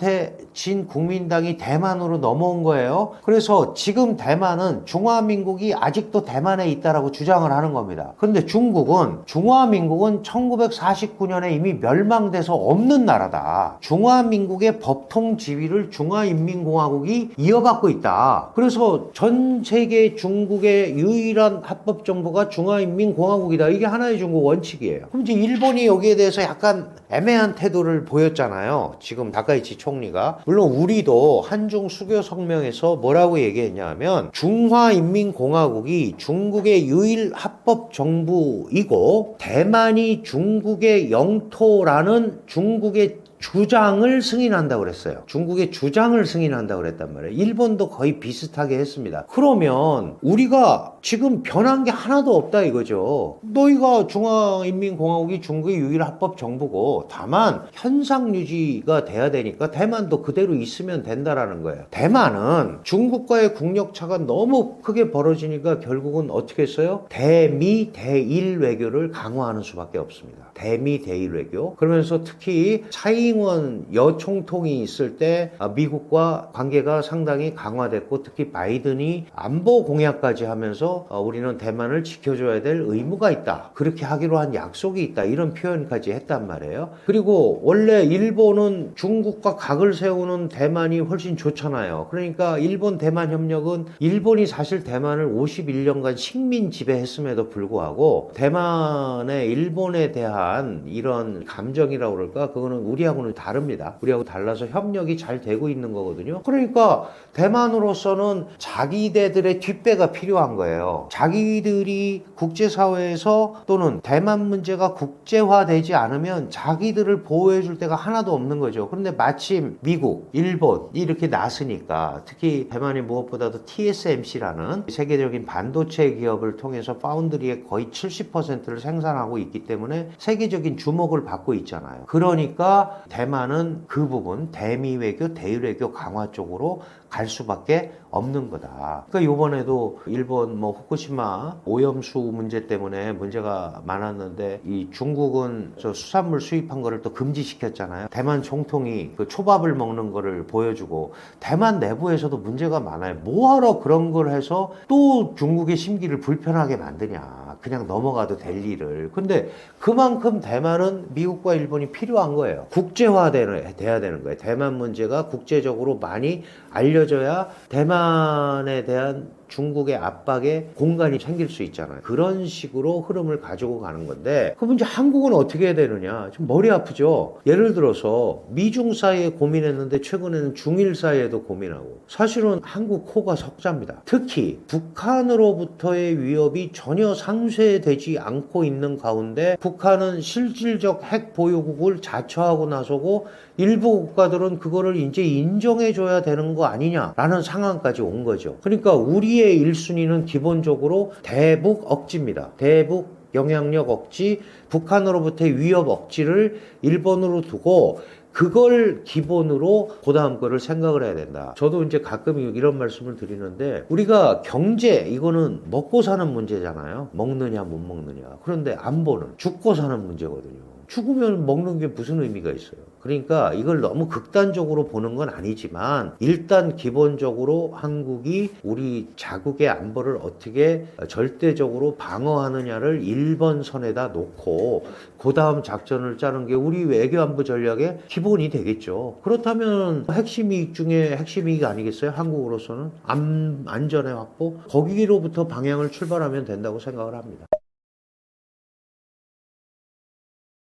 진 국민당이 대만으로 넘어온 거예요. 그래서 지금 대만은 중화민국이 아직도 대만에 있다라고 주장을 하는 겁니다. 그런데 중화민국은 1949년에 이미 멸망돼서 없는 나라다. 중화민국의 법통 지위를 중화인민공화국이 이어받고 있다. 그래서 전 세계 중국의 유일한 합법 정부가 중화인민공화국이다. 이게 하나의 중국 원칙이에요. 그럼 이제 일본이 여기에 대해서 약간 애매한 태도를 보였잖아요. 지금 나카이치 총리가. 물론 우리도 한중 수교 성명에서 뭐라고 얘기했냐 하면, 중화인민공화국이 중국의 유일 합법 정부이고 대만이 중국의 영토라는 중국의 주장을 승인한다고 그랬어요. 중국의 주장을 승인한다고 그랬단 말이에요. 일본도 거의 비슷하게 했습니다. 그러면 우리가 지금 변한 게 하나도 없다 이거죠. 너희가 중화인민공화국이 중국의 유일 합법 정부고, 다만 현상 유지가 돼야 되니까 대만도 그대로 있으면 된다라는 거예요. 대만은 중국과의 국력차가 너무 크게 벌어지니까 결국은 어떻게 했어요? 대미 대일 외교를 강화하는 수밖에 없습니다. 대미 대일 외교. 그러면서 특히 차이잉원 여총통이 있을 때 미국과 관계가 상당히 강화됐고, 특히 바이든이 안보 공약까지 하면서 우리는 대만을 지켜줘야 될 의무가 있다, 그렇게 하기로 한 약속이 있다, 이런 표현까지 했단 말이에요. 그리고 원래 일본은 중국과 각을 세우는 대만이 훨씬 좋잖아요. 그러니까 일본 대만 협력은, 일본이 사실 대만을 51년간 식민 지배했음에도 불구하고 대만의 일본에 대한 이런 감정이라고 그럴까, 그거는 우리하고 입장은 다릅니다. 우리하고 달라서 협력이 잘 되고 있는 거거든요. 그러니까 대만으로서는 자기네들의 뒷배가 필요한 거예요. 자기들이 국제사회에서 또는 대만 문제가 국제화되지 않으면 자기들을 보호해 줄 데가 하나도 없는 거죠. 그런데 마침 미국, 일본 이렇게 나서니까, 특히 대만이 무엇보다도 TSMC라는 세계적인 반도체 기업을 통해서 파운드리의 거의 70%를 생산하고 있기 때문에 세계적인 주목을 받고 있잖아요. 그러니까 대만은 그 부분 대미 외교, 대일 외교 강화 쪽으로 갈 수밖에 없는 거다. 그러니까 이번에도 일본 뭐 후쿠시마 오염수 문제 때문에 문제가 많았는데, 이 중국은 저 수산물 수입한 거를 또 금지시켰잖아요. 대만 총통이 그 초밥을 먹는 거를 보여주고, 대만 내부에서도 문제가 많아요. 뭐하러 그런 걸 해서 또 중국의 심기를 불편하게 만드냐. 그냥 넘어가도 될 일을. 근데 그만큼 대만은 미국과 일본이 필요한 거예요. 국제화돼야 되는 거예요. 대만 문제가 국제적으로 많이 알려져야 대만에 대한 중국의 압박에 공간이 생길 수 있잖아요. 그런 식으로 흐름을 가지고 가는 건데, 그럼 이제 한국은 어떻게 해야 되느냐? 좀 머리 아프죠? 예를 들어서 미중 사이에 고민했는데 최근에는 중일 사이에도 고민하고, 사실은 한국 코가 석자입니다. 특히 북한으로부터의 위협이 전혀 상쇄되지 않고 있는 가운데 북한은 실질적 핵 보유국을 자처하고 나서고, 일부 국가들은 그거를 이제 인정해줘야 되는 거 아니냐라는 상황까지 온 거죠. 그러니까 우리의 1순위는 기본적으로 대북 억지입니다. 대북 영향력 억지, 북한으로부터의 위협 억지를 1번으로 두고, 그걸 기본으로 그 다음 거를 생각을 해야 된다. 저도 이제 가끔 이런 말씀을 드리는데, 우리가 경제, 이거는 먹고 사는 문제잖아요. 먹느냐 못 먹느냐. 그런데 안보는 죽고 사는 문제거든요. 죽으면 먹는 게 무슨 의미가 있어요. 그러니까 이걸 너무 극단적으로 보는 건 아니지만, 일단 기본적으로 한국이 우리 자국의 안보를 어떻게 절대적으로 방어하느냐를 1번 선에다 놓고 그 다음 작전을 짜는 게 우리 외교안보 전략의 기본이 되겠죠. 그렇다면 핵심 이익 중에 핵심 이익 아니겠어요? 한국으로서는 안전의 확보, 거기로부터 방향을 출발하면 된다고 생각을 합니다.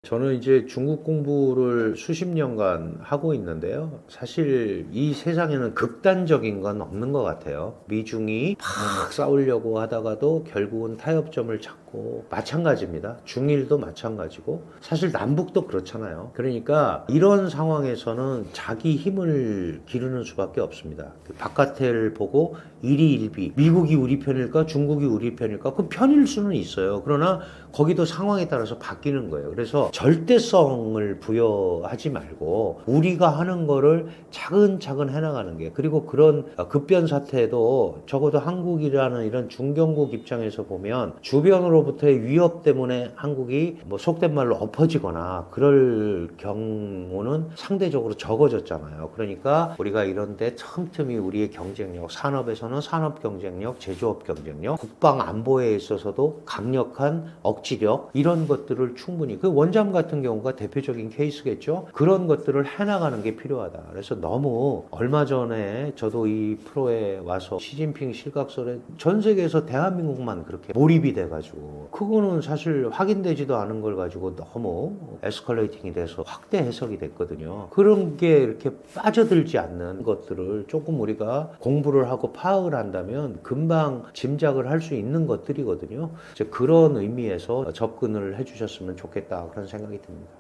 저는 이제 중국 공부를 수십 년간 하고 있는데요. 사실 이 세상에는 극단적인 건 없는 것 같아요. 미중이 막 싸우려고 하다가도 결국은 타협점을 찾고, 마찬가지입니다. 중일도 마찬가지고, 사실 남북도 그렇잖아요. 그러니까 이런 상황에서는 자기 힘을 기르는 수밖에 없습니다. 바깥을 보고 일희일비, 미국이 우리 편일까 중국이 우리 편일까, 그 편일 수는 있어요. 그러나 거기도 상황에 따라서 바뀌는 거예요. 그래서 절대성을 부여하지 말고 우리가 하는 거를 차근차근 해나가는 게, 그리고 그런 급변 사태도 적어도 한국이라는 이런 중견국 입장에서 보면 주변으로부터의 위협 때문에 한국이 뭐 속된 말로 엎어지거나 그럴 경우는 상대적으로 적어졌잖아요. 그러니까 우리가 이런데 틈틈이 우리의 경쟁력, 산업에서는 산업 경쟁력, 제조업 경쟁력, 국방 안보에 있어서도 강력한 억지력, 이런 것들을 충분히, 그 원잠 같은 경우가 대표적인 케이스겠죠. 그런 것들을 해나가는 게 필요하다. 그래서 너무, 얼마 전에 저도 이 프로에 와서 시진핑 실각설에 전 세계에서 대한민국만 그렇게 몰입이 돼가지고, 그거는 사실 확인되지도 않은 걸 가지고 너무 에스컬레이팅이 돼서 확대 해석이 됐거든요. 그런 게 이렇게 빠져들지 않는 것들을 조금 우리가 공부를 하고 파악을 한다면 금방 짐작을 할 수 있는 것들이거든요. 이제 그런 의미에서 접근을 해주셨으면 좋겠다, 그런 생각이 듭니다.